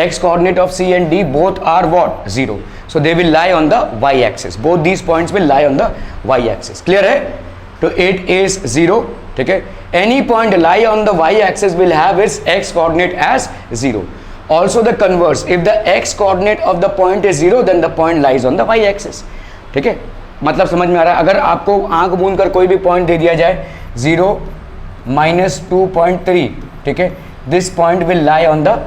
x coordinate of C and D both are what? 0. So they will lie on the y axis. Both these points will lie on the y axis. Clear है? तो 8 is 0, ठीक है। Any point lie on the y axis will have its x coordinate as 0. Also the converse, if the x coordinate of the point is 0, then the point lies on the y axis, ठीक है। मतलब समझ में आ रहा है, अगर आपको आंख मूंद कर कोई भी पॉइंट दे दिया जाए 0 -2.3, ठीक है, this point will lie on the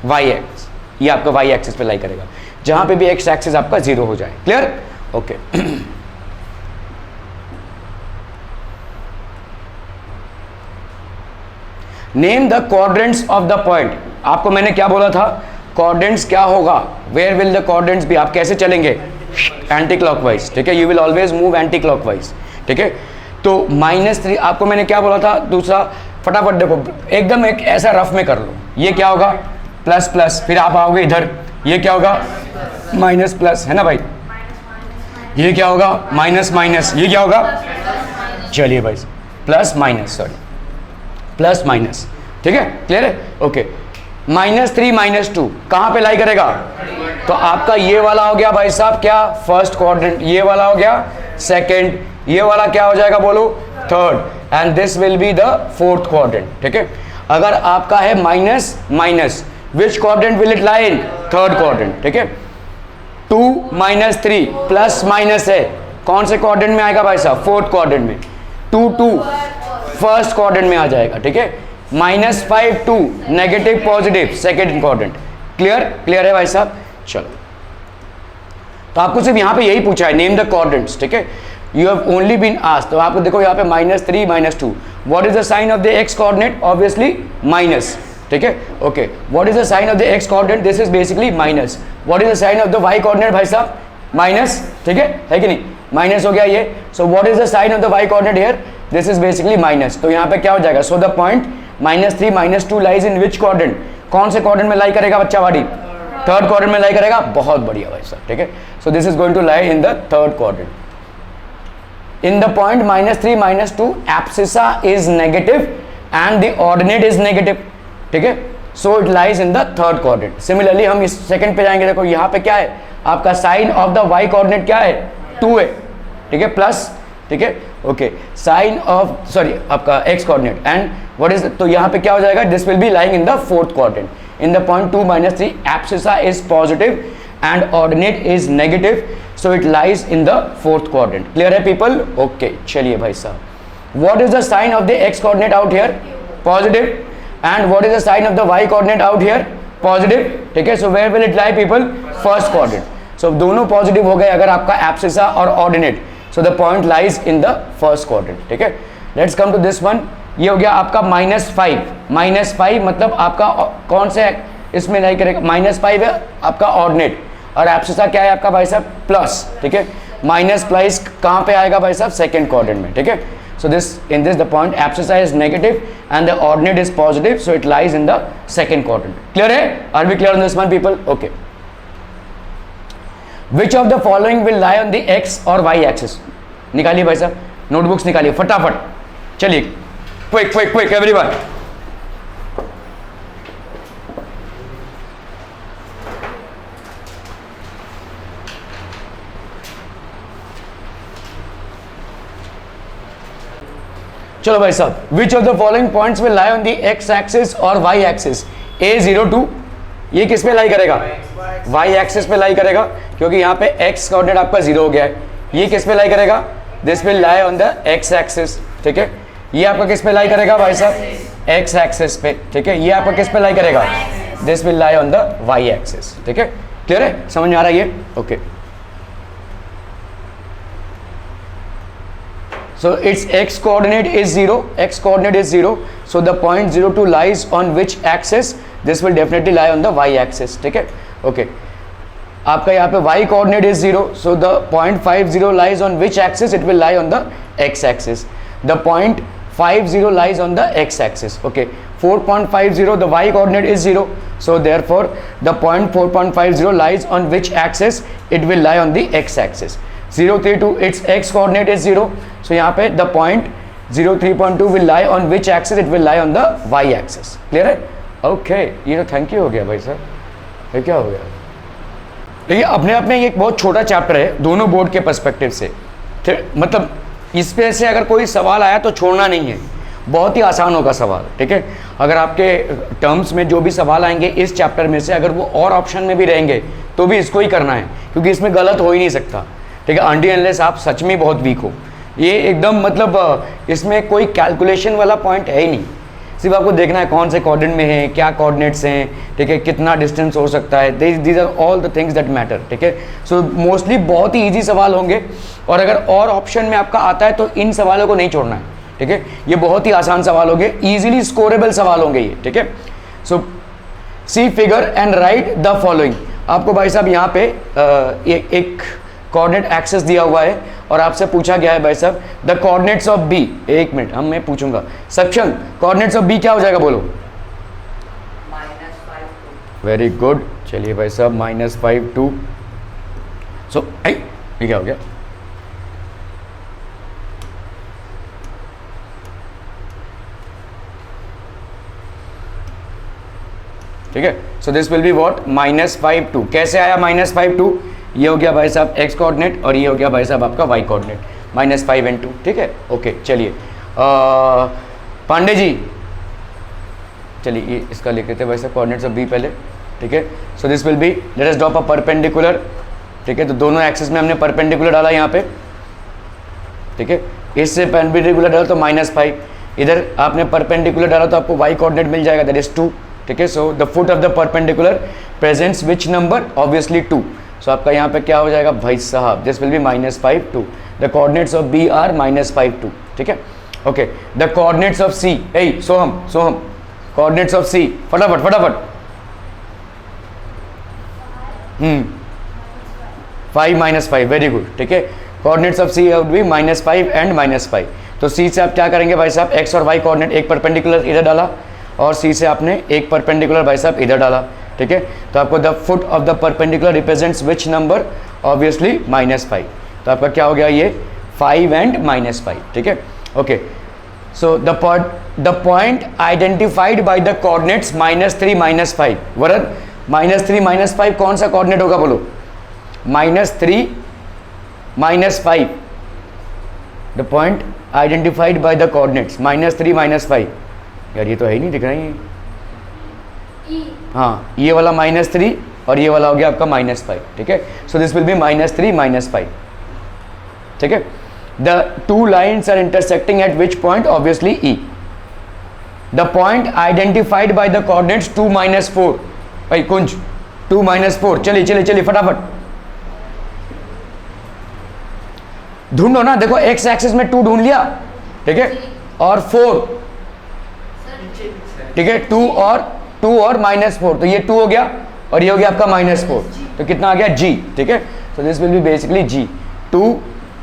y axis, ये आपका y एक्सिस पे लाई करेगा, जहां पे भी x एक्सिस आपका 0 हो जाए। Clear, okay. Name the coordinates of the point. आपको मैंने क्या बोला था, कोऑर्डिनेट्स क्या होगा, where will the coordinates be, आप कैसे चलेंगे, एंटी क्लॉकवाइज, ठीक है, you will always move anti clockwise, ठीक है। तो -3 आपको मैंने क्या बोला था, दूसरा फटाफट देखो एकदम एक ऐसा रफ में कर लो, ये क्या होगा प्लस प्लस, फिर आप आओगे इधर, ये क्या होगा माइनस प्लस, है ना भाई, ये क्या होगा माइनस माइनस, ये क्या होगा, चलिए भाई plus minus, sorry plus minus, ठीक है, क्लियर है, ओके। -3 -2 कहाँ पे लाई करेगा, तो आपका ये वाला हो गया भाई साहब क्या, फर्स्ट क्वाड्रेंट, ये वाला हो गया सेकंड, ये वाला क्या हो जाएगा बोलो, third, and this will be the fourth quadrant, ठीक है। अगर आपका है minus minus, which quadrant will it lie in, third quadrant, ठीक है। 2 -3 प्लस माइनस है, कौन से क्वाड्रेंट में आएगा भाई साहब, फोर्थ क्वाड्रेंट में, 2 2 फर्स्ट क्वाड्रेंट में आ जाएगा, ठीक है। -5 2 negative positive second quadrant. Clear, clear है भाई साहब, चलो। तो आपको सिर्फ यहाँ पे यही पूछा है, नेम द कोऑर्डिनेट्स, ठीक है, you have only been asked. तो आपको देखो यहाँ पे -3 -2, what is the sign of the x coordinate, obviously minus, ठीक है, okay. What is the sign of the x coordinate, this is basically minus. What is the sign of the Y coordinate भाई साहब, minus, ठीक है कि नहीं, minus हो गया ये। So what is the sign of the Y coordinate here, this is basically minus. तो यहाँ पे क्या हो जाएगा, so the point -3 -2 lies in which quadrant, कौन से क्वाड्रेंट में लाई करेगा बच्चा वाड़ी, थर्ड क्वाड्रेंट में लाई करेगा, बहुत बढ़िया भाई साहब, ठीक है। So this is going to lie in the third quadrant. In the point -3 -2 abscissa is negative and the ordinate is negative, ठीक है, so it lies in the third quadrant. Similarly हम इस सेकंड पे जाएंगे, देखो यहाँ पे क्या है, आपका sign of the Y coordinate क्या है, 2 है, ठीक है, प्लस, ठीक है, ओके, साइन ऑफ सॉरी आपका x coordinate and what is, तो यहाँ पे क्या हो जाएगा, this will be lying in the fourth quadrant. In the point 2 -3 abscissa is positive and ordinate is negative, so it lies in the fourth quadrant. Clear है people, okay. चलिए भाई साहब, what is the sign of the x coordinate out here, positive, and what is the sign of the Y coordinate out here, positive, ठीक है। So where will it lie people, first quadrant. So दोनों positive हो गए अगर आपका abscissa और ordinate, so the point lies in the first quadrant, ठीक है। Let's come to this one, ये हो गया आपका -5 मतलब आपका कौन से इसमें नहीं करेगा, -5 है आपका ऑर्डिनेट और एब्सिसा क्या है आपका भाई साहब, प्लस, ठीक है। माइनस प्लस कहाँ पे आएगा भाई साहब, सेकेंड क्वाड्रेंट में, ठीक है। So this in this the point abscissa is negative and the ordinate is positive, so it lies in the second quadrant. Clear है, are we clear on this one people, okay. Which of the following will lie on the x और y axis? निकालिए भाई साहब, notebooks निकालिए फटाफट, चलिए quick quick quick everyone. चलो भाई साहब, which of the following points will lie on the x axis और y एक्सिस, A0 2, ये किस पे लाई करेगा, y एक्सिस पे लाई करेगा, क्योंकि यहाँ पे x कोऑर्डिनेट आपका 0 हो गया है। ये किस पे लाई करेगा, this will lie on the x axis, ठीक है। ये आपका किस पे लाई करेगा भाई साहब, x एक्सिस पे, ठीक है। ये आपका किस पे लाई करेगा, this will lie on the y axis, ठीक है। क्लियर है, समझ में आ रहा है ये, okay. So its x coordinate is 0, x coordinate is 0, so the point 02 lies on which axis? This will definitely lie on the y axis. ठीक है, okay. आपका यहाँ पे y coordinate is 0, so the point 50 lies on which axis? It will lie on the x axis. The point 50 lies on the x axis. Okay, 4.50, the y coordinate is 0, so therefore the point 4.50 lies on which axis? It will lie on the x axis. 032, its x coordinate is 0, so यहाँ पे the point 03.2 will lie on which axis? It will lie on the y axis. Clear है? Okay, ये तो thank you हो गया भाई sir, ये क्या हो गया? देखिए अपने आप में ये एक बहुत छोटा चैप्टर है दोनों बोर्ड के पर्सपेक्टिव से, मतलब इस पे से अगर कोई सवाल आया तो छोड़ना नहीं है, बहुत ही आसान होगा सवाल। ठीक है, अगर आपके टर्म्स में जो भी सवाल आएंगे इस चैप्टर में से अगर वो और ऑप्शन में भी रहेंगे तो भी इसको ही करना है, क्योंकि इसमें गलत हो ही नहीं सकता। ठीक है, अनटिल अनलेस आप सच में बहुत वीक हो, ये एकदम मतलब इसमें कोई कैलकुलेशन वाला पॉइंट है ही नहीं, सिर्फ आपको देखना है कौन से कोऑर्डिनेट में है, क्या कोऑर्डिनेट्स हैं, ठीक है, कितना डिस्टेंस हो सकता है, these are all the things that matter. ठीक है, सो मोस्टली बहुत ही इजी सवाल होंगे, और अगर और ऑप्शन में आपका आता है तो इन सवालों को नहीं छोड़ना है। ठीक है, ये बहुत ही आसान सवाल होंगे, इजीली स्कोरेबल सवाल होंगे ये। ठीक है, so see figure and write the following. आपको भाई साहब यहाँ पे एक कोऑर्डिनेट एक्सेस दिया हुआ है और आपसे पूछा गया है भाई साहब द कोऑर्डिनेट्स ऑफ बी। एक मिनट मैं पूछूंगा, सक्षम कोऑर्डिनेट्स ऑफ बी क्या हो जाएगा बोलो? -5 2। वेरी गुड, चलिए भाई साहब -5 2। सो ये क्या हो गया? ठीक है, so this will be what? -5 2। कैसे आया -5 2? ये हो गया भाई साहब x कोऑर्डिनेट और ये हो गया भाई साहब आपका y कोऑर्डिनेट, -5 and 2। ठीक है, ओके। चलिए पांडे जी, चलिए ये इसका लिख लेते हैं भाई साहब कोऑर्डिनेट्स ऑफ b पहले। ठीक है, so this will B, let us drop a perpendicular. ठीक है, तो दोनों एक्सिस में हमने परपेंडिकुलर डाला यहाँ पे। ठीक है, इससे परपेंडिकुलर डाला तो -5, इधर आपने परपेंडिकुलर डाला तो आपको y कोऑर्डिनेट मिल जाएगा, दैट इज 2। ठीक है, so the foot of the perpendicular presents which number? Obviously 2। So आपका यहाँ पे क्या हो जाएगा भाई साहब? This will be -5 2। The coordinates of B are -5 2। ठीक है, okay. The coordinates of C, सोहम कोऑर्डिनेट्स ऑफ सी, फटाफट फटाफट। 5 -5, वेरी गुड। ठीक है, coordinates of C would be -5 and -5। तो सी से आप क्या करेंगे भाई साहब? एक्स और वाई कोऑर्डिनेट, एक परपेंडिकुलर इधर डाला और सी से आपने एक परपेंडिकुलर भाई साहब इधर डाला। ठीक है, तो आपको the foot of the perpendicular represents which number? Obviously -5। तो आपका क्या हो गया? ये 5 एंड -5। ठीक है, okay. So the point identified by the coordinates -3 -5। वरद -3 -5 कौन सा कोऑर्डिनेट होगा बोलो? -3 -5। The point identified by the coordinates -3 -5। यार ये तो है ही नहीं, दिख रहा है। हाँ, ये वाला -3 और ये वाला हो गया आपका -5। ठीक है, सो दिस विल बी -3 -5। ठीक है, the two lines are intersecting at which point? Obviously E. The point identified by the coordinates 2 -4। भाई कुंज 2 -4, चलिए चलिए चलिए फटाफट ढूंढो ना। देखो एक्स एक्सिस में 2 ढूंढ लिया, ठीक है, और 4। ठीक है, 2 और -4, तो ये 2 हो गया और ये हो गया आपका -4, तो कितना आ गया? g। ठीक है, so this will be basically g। 2,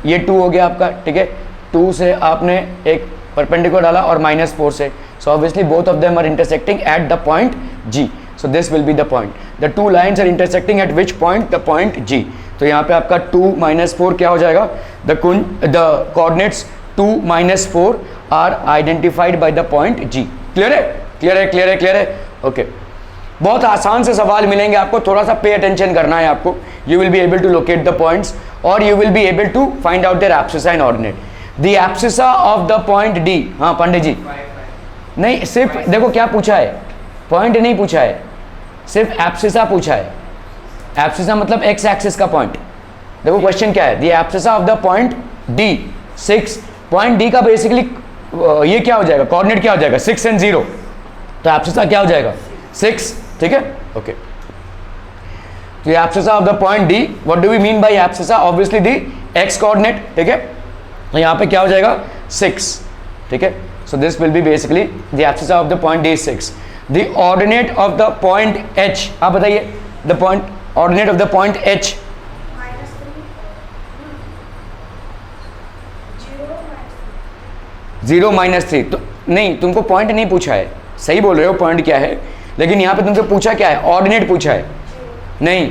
ये 2 हो गया आपका। ठीक है, 2 से आपने एक परपेंडिकुलर डाला और -4 से, so obviously both of them are intersecting at the point g। So this will be the point. The two lines are intersecting at which point? The point g। तो यहाँ पे आपका 2 -4 क्या हो जाएगा? The coordinates 2 -4 are identified by the point g। Clear है? Clear है? Clear है? क्लियर है? ओके, बहुत आसान से सवाल मिलेंगे आपको, थोड़ा सा पे अटेंशन करना है आपको। You will be able to locate the points और you will be able to find out their abscissa and ordinate. The abscissa of the point D. हाँ पंडित जी, नहीं सिर्फ देखो क्या पूछा है, पॉइंट नहीं पूछा है, सिर्फ एब्सिसा पूछा है। एब्सिसा मतलब एक्स एक्सिस का पॉइंट। देखो क्वेश्चन क्या है? The abscissa of the point D 6। Point D का बेसिकली ये क्या हो जाएगा? कोऑर्डिनेट क्या हो जाएगा? 6 and 0। तो एब्सिसा क्या हो जाएगा? 6। ठीक है, ओके। तो abscissa of the point D, what do we mean by abscissa? Obviously the x coordinate. ठीक है, तो यहाँ पे क्या हो जाएगा 6, ठीक है। So this will be basically the abscissa of the point D 6। The ordinate of the point H, आप बताइए the point ordinate of the point H. Zero minus three, तो नहीं, तुमको पॉइंट नहीं पूछा है, सही बोल रहे हो पॉइंट क्या है, लेकिन यहाँ पे तुमसे पूछा क्या है, ऑर्डिनेट पूछा है। नहीं,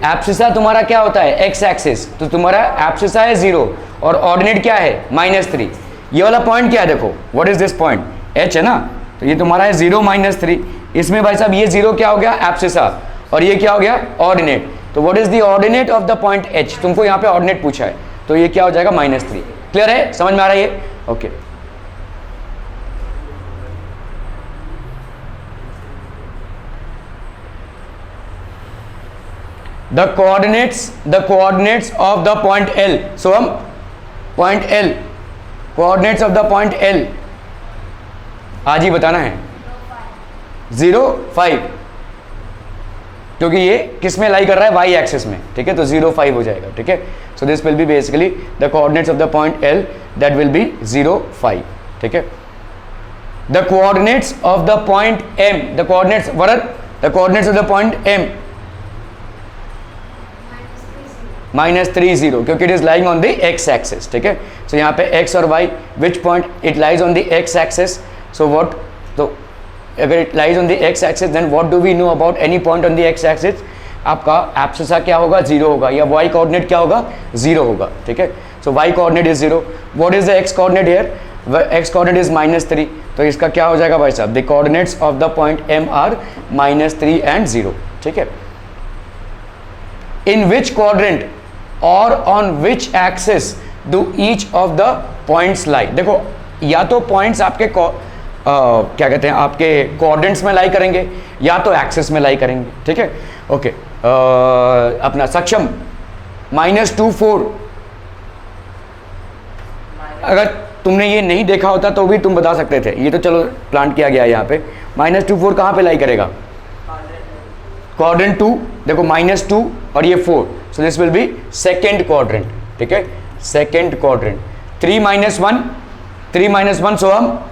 एब्सिसा तुम्हारा क्या होता है, एक्स एक्सिस, तो तुम्हारा एब्सिसा है 0 और ऑर्डिनेट क्या है -3। ये वाला पॉइंट क्या है, देखो what is this point, H है ना, तो ये तुम्हारा है 0 -3। इसमें भाई साहब ये 0 क्या हो गया, एब्सिसा, और ये क्या हो गया, ऑर्डिनेट। तो what is the ordinate of the point H, तुमको यहाँ पे ऑर्डिनेट पूछा है, तो ये क्या हो जाएगा -3। क्लियर है, समझ में आ रहा है ये? Okay the coordinates of the point L, so हम point L, coordinates of the point L आज ही बताना है 0 5, क्योंकि ये किस में लाई कर रहा है, y एक्सिस में, ठीक है, तो 0 5 हो जाएगा, ठीक है। So this will be basically the coordinates of the point L, that will be 0 5, ठीक है। The coordinates of the point M, the coordinates Varad, the coordinates of the point M -30, क्योंकि it is lying on the x axis, ठीक है। सो यहाँ पे x और y, which point it lies on the x axis, so what, तो अगर it lies on the x axis then what do we know about any point on the x axis, आपका abscissa क्या होगा, 0 होगा, या y coordinate क्या होगा, 0 होगा, ठीक है। So y coordinate is 0, what is the x coordinate here, x coordinate is -3, तो इसका क्या हो जाएगा भाई साहब, the coordinates of the point M are -3 and 0, ठीक है। इन विच क्वाड्रेंट और on which axis do each of the points lie, देखो या तो पॉइंट्स आपके क्या कहते हैं, आपके कोऑर्डिनेट्स में लाई करेंगे या तो एक्सिस में लाई करेंगे, ठीक है। ओके अपना सक्षम -2 4, अगर तुमने ये नहीं देखा होता तो भी तुम बता सकते थे, ये तो चलो प्लांट किया गया है यहाँ पे। -2 4 कहाँ पे लाई करेगा, क्वाड्रेंट 2, देखो -2 और ये 4, सो this will B second quadrant, ठीक है, सेकेंड क्वाड्रेंट। 3 - 1 सो हम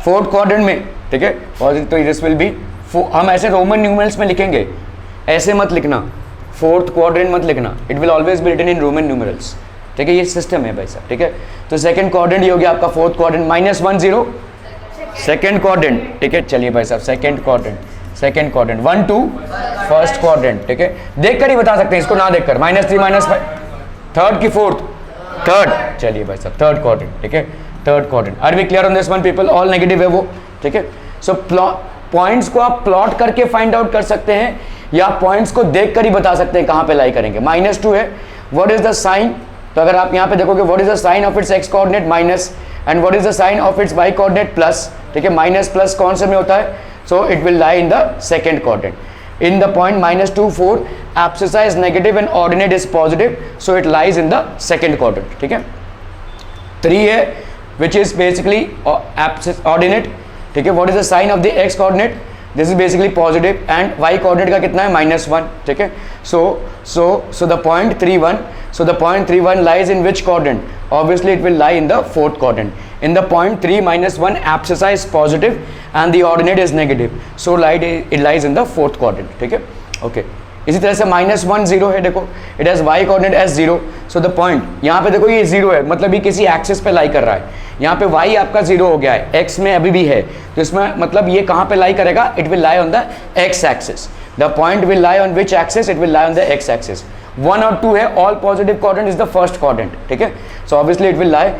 फोर्थ क्वाड्रेंट में, ठीक है, और तो दिस विल बी, हम ऐसे रोमन न्यूमरल्स में लिखेंगे, ऐसे मत लिखना, फोर्थ क्वाड्रेंट मत लिखना, it will always be written in Roman numerals, ठीक है, ये सिस्टम है भाई साहब, ठीक है। तो सेकेंड क्वाड्रेंट ये हो गया आपका फोर्थ क्वाड्रेंट, -1 0 सेकेंड क्वाड्रेंट, ठीक है। चलिए भाई साहब सेकेंड क्वाड्रेंट, 1 2 फर्स्ट क्वाड्रेंट, ठीक है, देखकर ही बता सकते हैं, इसको ना देखकर, -3 -5 थर्ड की फोर्थ, थर्ड, चलिए भाई साहब थर्ड क्वाड्रेंट, ठीक है, third quadrant. Are we clear on this one people, all negative है वो, ठीक है। सो पॉइंट्स को आप प्लॉट करके फाइंड आउट कर सकते हैं या पॉइंट्स को देखकर ही बता सकते हैं कहाँ पे लाई करेंगे। -2 है, व्हाट इज द साइन, तो अगर आप यहाँ पे देखोगे what is the sign of its x coordinate minus, and what is the sign of its y coordinate plus, ठीक है, माइनस प्लस कौन से में होता है, so it will lie in the second quadrant. In the point -2 4 abscissa is negative and ordinate is positive, so it lies in the second quadrant, ठीक है। 3 है which is basically ordinate, ठीक है, what is the sign of the x coordinate, this is basically positive and y coordinate का कितना है -1, ठीक है। so the point 3 1, so the point 3 1 lies in which quadrant, obviously it will lie in the fourth quadrant. In the point 3 - 1 abscissa is positive and the ordinate is negative, so it lies in the fourth quadrant, ठीक है। Okay इसी तरह से -1 0 है, देखो it has y coordinate as 0, so the point यहाँ पे देखो ये 0 है, मतलब ये किसी एक्सिस पे लाई कर रहा है, यहाँ पे y आपका 0 हो गया है, x में अभी भी है, तो इसमें मतलब ये कहाँ पे लाई करेगा, it will lie on the x axis, the point will lie on which axis, it will lie on the x axis। 1 और 2 है, all positive quadrant is the first quadrant, ठीक है, so obviously it will lie,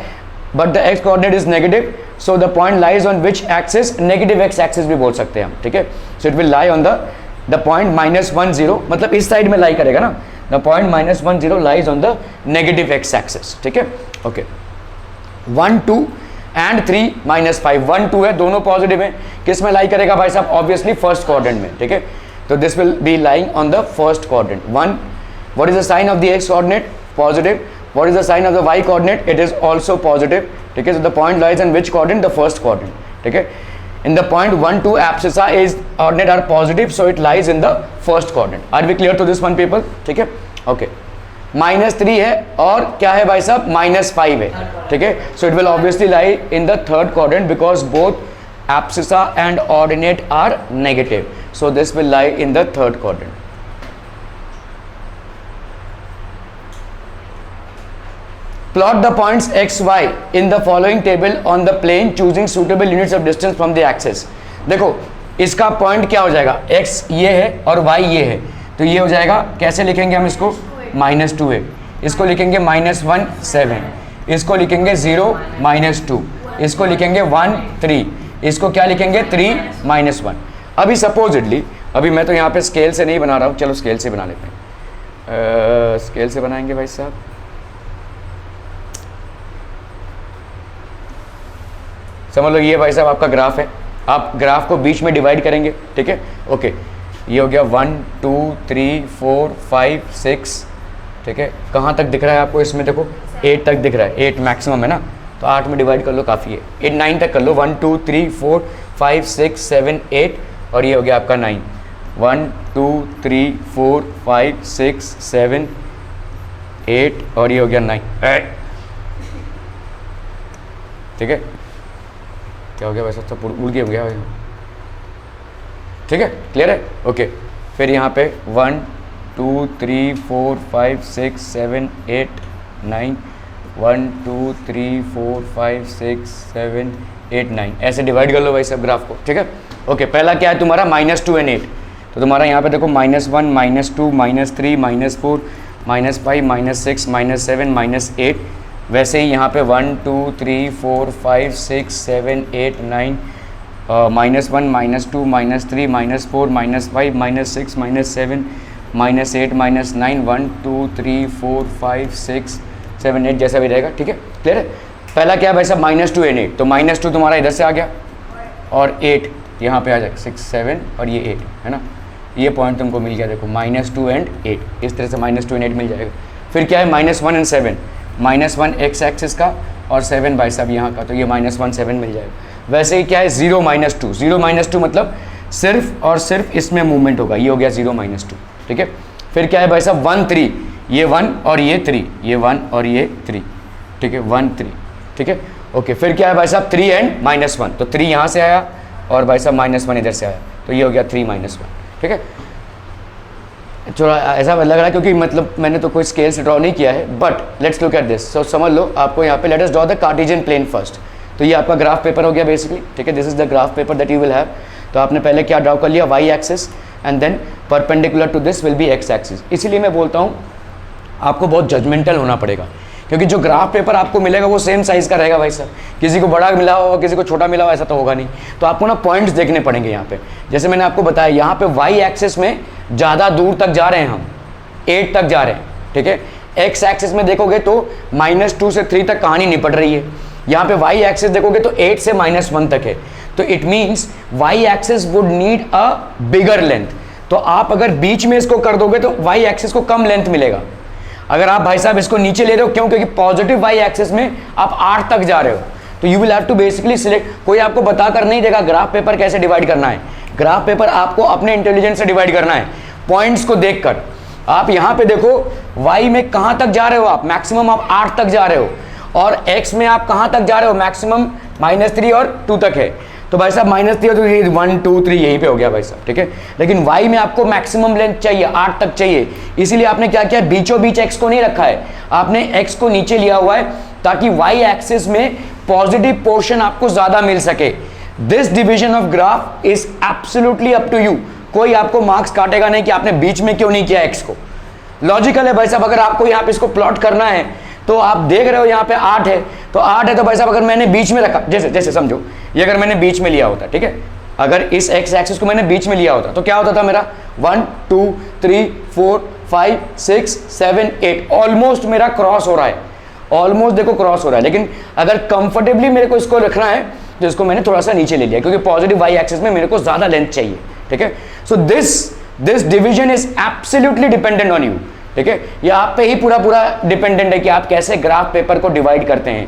but the x coordinate is negative, so the point lies on which axis, negative x axis भी बोल सकते हैं हम, ठीक है। so it will lie on the point -1 0, मतलब इस साइड में लाई करेगा ना, the point -1 0 lies on the negative x axis, ठीक है। ओके 1 2 एंड 3 -5, 1 2 है, दोनों पॉजिटिव है, किस में लाई करेगा भाई साहब, ऑब्वियसली फर्स्ट क्वाड्रेंट में, ठीक है। तो this will be lying on the first quadrant. 1, what is the sign of the x coordinate, positive, what is the sign of the y coordinate, it is also positive, ठीक है। so the point lies in which quadrant, the first quadrant, ठीक है। in the point 1 2 abscissa is ordinate are positive, so it lies in the first quadrant. Are we clear to this one people, ठीक है। okay -3 है और क्या है भाई साहब -5 है, ठीक है। So it will obviously lie in the third quadrant because both abscissa and ordinate are negative, so this will lie in the third quadrant. Plot the points x y in the following table on the plane choosing suitable units of distance from the axis. देखो इसका point क्या हो जाएगा, x ये है और y ये है, तो ये हो जाएगा, कैसे लिखेंगे हम इसको, -2a, इसको लिखेंगे -1 7, इसको लिखेंगे 0 -2, इसको लिखेंगे 1 3, इसको क्या लिखेंगे 3 -1। अभी सपोजिटली, अभी मैं तो यहाँ पे स्केल से नहीं बना रहा हूँ, चलो स्केल से बना लेते हैं। स्केल से बनाएंगे भाई साहब। समझ लो ये भाई साहब आपका ग्राफ है, आप ग्राफ को बीच में डिवाइड करेंगे, ठीक है। ओके, ये हो गया 1 2 3 4 5 6, ठीक है। कहाँ तक दिख रहा है आपको इसमें, देखो 8 तक दिख रहा है, 8 मैक्सिमम है ना, तो 8 में डिवाइड कर लो, काफ़ी है। 8 9 तक कर लो, 1 2 3 4 5 6 7 8, और ये हो गया आपका 9, 1 2 3 4 5 6 7 8, और ये हो गया 9, ठीक है। क्या हो गया वैसे, सब उड़ गया हो गया, ठीक है, क्लियर है। ओके, फिर यहाँ पे 1 2 3 4 5 6 7 8 9, 1 2 3 4 5 6 7 8 9, ऐसे डिवाइड कर लो भाई सब ग्राफ को, ठीक है। ओके, पहला क्या है तुम्हारा -2 और 8, तो तुम्हारा यहाँ पे देखो -1 -2 -3 -4 -5 -6 -7 -8, वैसे ही यहाँ पे 1 2 3 4 5 6 7 8 9, -1 -2 -3 -4 -5 -6 -7 -8 -9, 1 2 3 4 5 6 7 8, जैसा भी रहेगा, ठीक है, क्लियर है। पहला क्या है भाई साहब, -2 और 8, तो -2 तुम्हारा इधर से आ गया और 8 यहाँ पे आ जाएगा, 6 7 और ये 8 है ना, ये पॉइंट तुमको मिल गया, देखो -2 और 8, इस तरह से -2 और 8 मिल जाएगा। फिर क्या है -1 और 7, -1 x एक्सिस का और 7 भाई साहब यहाँ का, तो ये -1 7 मिल जाएगा। वैसे ही क्या है 0 -2, 0 -2 मतलब सिर्फ और सिर्फ इसमें मूवमेंट होगा, ये हो गया 0 -2, ठीक है। फिर क्या है भाई साहब 1 3, ये 1 और ये 3, ये 1 और ये 3, ठीक है, 1 3, ठीक है। ओके, फिर क्या है भाई साहब 3 एंड -1, तो 3 यहाँ से आया और भाई साहब -1 इधर से आया, तो ये हो गया 3 -1, ठीक है। थोड़ा ऐसा लग रहा है क्योंकि मतलब मैंने तो कोई स्केल से ड्रॉ नहीं किया है, but let's look at this. So समझ लो आपको यहाँ पे let us draw the Cartesian plane first, तो ये आपका ग्राफ पेपर हो गया बेसिकली, ठीक है। This is the graph paper that you will have. तो आपने पहले क्या ड्रॉ कर लिया, y axis, and then perpendicular to this will be x axis. इसीलिए मैं बोलता हूँ आपको बहुत जजमेंटल होना पड़ेगा, क्योंकि जो ग्राफ पेपर आपको मिलेगा वो सेम साइज़ का रहेगा भाई साहब, किसी को बड़ा मिला हो किसी को छोटा मिला हो ऐसा तो होगा नहीं। तो आपको ना पॉइंट्स देखने पड़ेंगे यहाँ पे, जैसे मैंने आपको बताया यहाँ पे y एक्सिस में ज़्यादा दूर तक जा रहे हैं हम, 8 तक जा रहे हैं, ठीक है। x एक्सिस में देखोगे तो -2 से 3 तक कहानी निपट रही है, यहाँ पे y एक्सिस देखोगे तो 8 से -1 तक है, तो it means y axis would need a bigger length. तो आप अगर बीच में इसको कर दोगे तो y एक्सिस को कम लेंथ मिलेगा। अगर आप भाई साहब इसको नीचे ले रहे हो, क्यों, क्योंकि पॉजिटिव y एक्सिस में आप 8 तक जा रहे हो, तो you will have to basically select. कोई आपको बता कर नहीं देगा ग्राफ पेपर कैसे डिवाइड करना है, ग्राफ पेपर आपको अपने इंटेलिजेंस से डिवाइड करना है, पॉइंट्स को देखकर। आप यहाँ पे देखो y में कहाँ तक जा रहे हो आप, मैक्सिमम आप 8 तक जा रहे हो, और x में आप कहाँ तक जा रहे हो, मैक्सिमम -3 और 2 तक है। तो भाई साहब -3 और 2 1 2 3 यहीं पे हो गया भाई साहब, ठीक है। लेकिन y में आपको मैक्सिमम लेंथ चाहिए, 8 तक चाहिए, इसीलिए आपने क्या किया, बीचों बीच x को नहीं रखा है, आपने x को नीचे लिया हुआ है ताकि y एक्सिस में पॉजिटिव पोर्शन आपको ज़्यादा मिल सके। This division of graph is absolutely up to you, कोई आपको मार्क्स काटेगा नहीं कि आपने बीच में क्यों नहीं किया x को। लॉजिकल है भाई साहब, अगर आपको यहाँ पे इसको प्लॉट करना है तो आप देख रहे हो यहाँ पे 8 है, तो 8 है तो भाई साहब अगर मैंने बीच में रखा, जैसे जैसे समझो ये अगर मैंने बीच में लिया होता, ठीक है, अगर इस x एक्सिस को मैंने बीच में लिया होता तो क्या होता था मेरा 1 2 3 4 5 6 7 8, ऑलमोस्ट मेरा क्रॉस हो रहा है, ऑलमोस्ट देखो क्रॉस हो रहा है। लेकिन अगर कंफर्टेबली मेरे को इसको रखना है तो इसको मैंने थोड़ा सा नीचे ले लिया, क्योंकि पॉजिटिव y एक्सिस में मेरे को ज़्यादा लेंथ चाहिए, ठीक है। So this division is absolutely dependent on you, ठीक है। ये आप पे ही पूरा डिपेंडेंट है कि आप कैसे ग्राफ पेपर को डिवाइड करते हैं।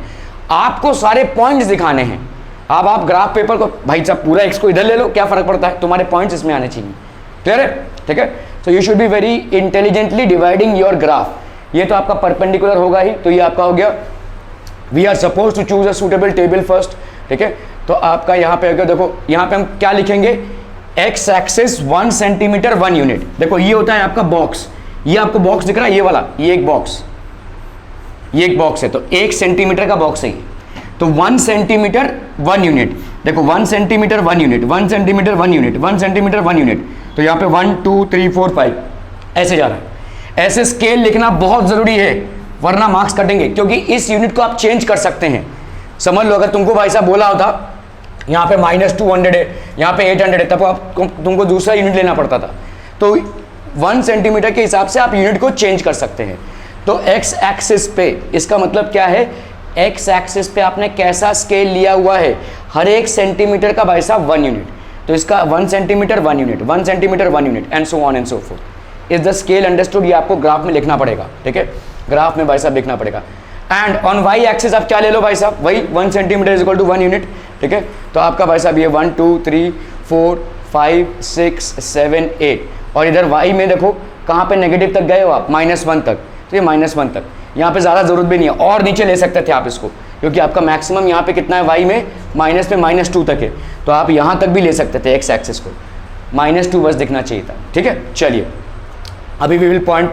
आपको सारे पॉइंट्स दिखाने हैं, अब आप ग्राफ पेपर को भाई साहब पूरा x को इधर ले लो, क्या फर्क पड़ता है, तुम्हारे पॉइंट्स इसमें आने चाहिए, क्लियर है, ठीक है। So you should be very intelligently dividing your graph, ये तो आपका परपेंडिकुलर होगा ही, तो ये आपका हो गया we are suppose to choose a suitable table first, ठीक है। तो आपका यहाँ पे अगर देखो, यहाँ पे हम क्या लिखेंगे, एक्स एक्सिस 1 सेंटीमीटर 1 यूनिट। देखो ये होता है आपका बॉक्स, ये आपको बॉक्स दिख रहा है, ये वाला, ये एक बॉक्स, ये एक बॉक्स है, तो 1 सेंटीमीटर का बॉक्स है ये, तो 1 सेंटीमीटर 1 यूनिट। देखो 1 centimetre 1 unit, 1 centimetre 1 unit, 1 centimetre 1 unit, तो यहाँ पे 1 2 3 4 5 ऐसे जा रहा है। ऐसे स्केल लिखना बहुत जरूरी है, वरना मार्क्स कटेंगे, क्योंकि इस यूनिट को आप चेंज कर सकते हैं। समझ लो, अगर तुमको भाई साहब बोला होता यहाँ पे -200 है, यहाँ पे 800 है, तब आप तुमको दूसरा यूनिट लेना पड़ता था। तो 1 सेंटीमीटर के हिसाब से आप यूनिट को चेंज कर सकते हैं। तो एक्स एक्सिस पे, इसका मतलब क्या है, एक्स एक्सिस पे आपने कैसा स्केल लिया हुआ है, हर एक सेंटीमीटर का भाई साहब 1 यूनिट, तो इसका 1 centimetre 1 unit, 1 centimetre 1 unit and so on and so fourth is the scale understood. ये आपको ग्राफ में लिखना पड़ेगा, ठीक है, ग्राफ में भाई साहब लिखना पड़ेगा। एंड ऑन वाई एक्सिस आप क्या ले लो भाई साहब, वही 1 centimetre is equal to 1 unit, ठीक है। तो आपका भाई साहब ये 1 2 3 4 5 6 7 8, और इधर वाई में देखो कहाँ पे नेगेटिव तक गए हो आप, -1 तक, तो ये -1 तक, यहाँ पे ज़्यादा जरूरत भी नहीं है, और नीचे ले सकते थे आप इसको, क्योंकि आपका मैक्सिमम यहाँ पे कितना है, वाई में माइनस पे -2 तक है, तो आप यहाँ तक भी ले सकते थे एक्स एक्सिस को, -2 बस दिखना चाहिए था, ठीक है। चलिए अभी वी विल पॉइंट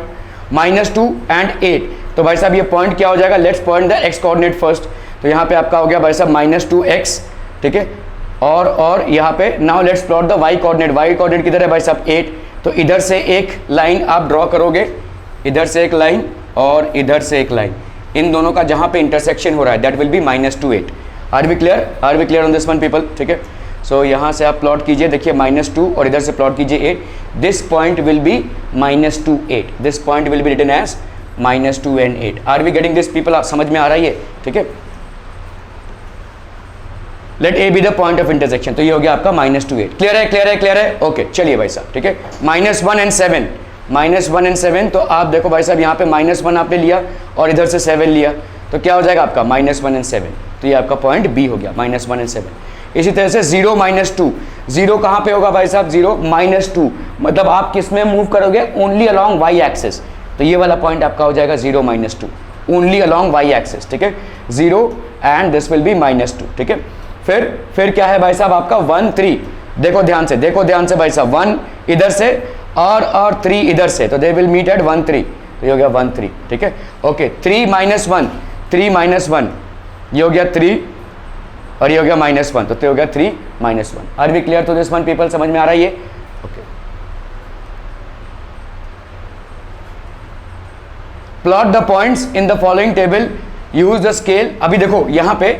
-2 एंड 8, तो भाई साहब ये पॉइंट क्या हो जाएगा, let's point the x coordinate first. तो यहाँ पे आपका हो गया भाई साहब -2x, ठीक है, और यहाँ पे now let's plot the Y coordinate. Y coordinate किधर है भाई साहब 8, तो इधर से एक लाइन आप ड्रॉ करोगे, इधर से एक लाइन और इधर से एक लाइन, इन दोनों का जहाँ पे इंटरसेक्शन हो रहा है that will be -2 8। Are we clear on this one people, ठीक है। सो यहाँ से आप प्लॉट कीजिए, देखिए -2 और इधर से प्लॉट कीजिए 8, this point will be -2 8, this point will be written as -2 and 8। Are we getting this people, आप समझ में आ रहा है ये, ठीक है। Let A be the point of intersection, तो ये हो गया आपका -2 8। क्लियर है, ओके। चलिए भाई साहब, ठीक है, -1 एंड 7, -1 एंड 7, तो आप देखो भाई साहब यहाँ पे -1 आपने लिया और इधर से 7 लिया, तो क्या हो जाएगा आपका -1 एंड 7, तो ये आपका पॉइंट बी हो गया, -1 एंड 7। इसी तरह से 0 -2, 0 कहाँ पे होगा भाई साहब, 0 -2, मतलब आप किस में मूव करोगे, ओनली अलॉन्ग वाई एक्सिस, तो ये वाला पॉइंट आपका हो जाएगा 0 -2, ओनली अलॉन्ग वाई एक्सिस, ठीक है, 0 एंड दिस विल बी -2, ठीक है। फिर क्या है भाई साहब आपका 1 3, देखो ध्यान से भाई साहब, 1 इधर से और 3 इधर से, तो दे विल मीट एट 1 3, तो ये हो गया 1 3, ठीक है, ओके। 3 -1, ये हो गया 3 और ये हो गया -1, तो हो गया 3 -1। Are we clear to this one people, समझ में आ रहा है ये, okay. Plot the points in the following table, use the scale. अभी देखो यहाँ पे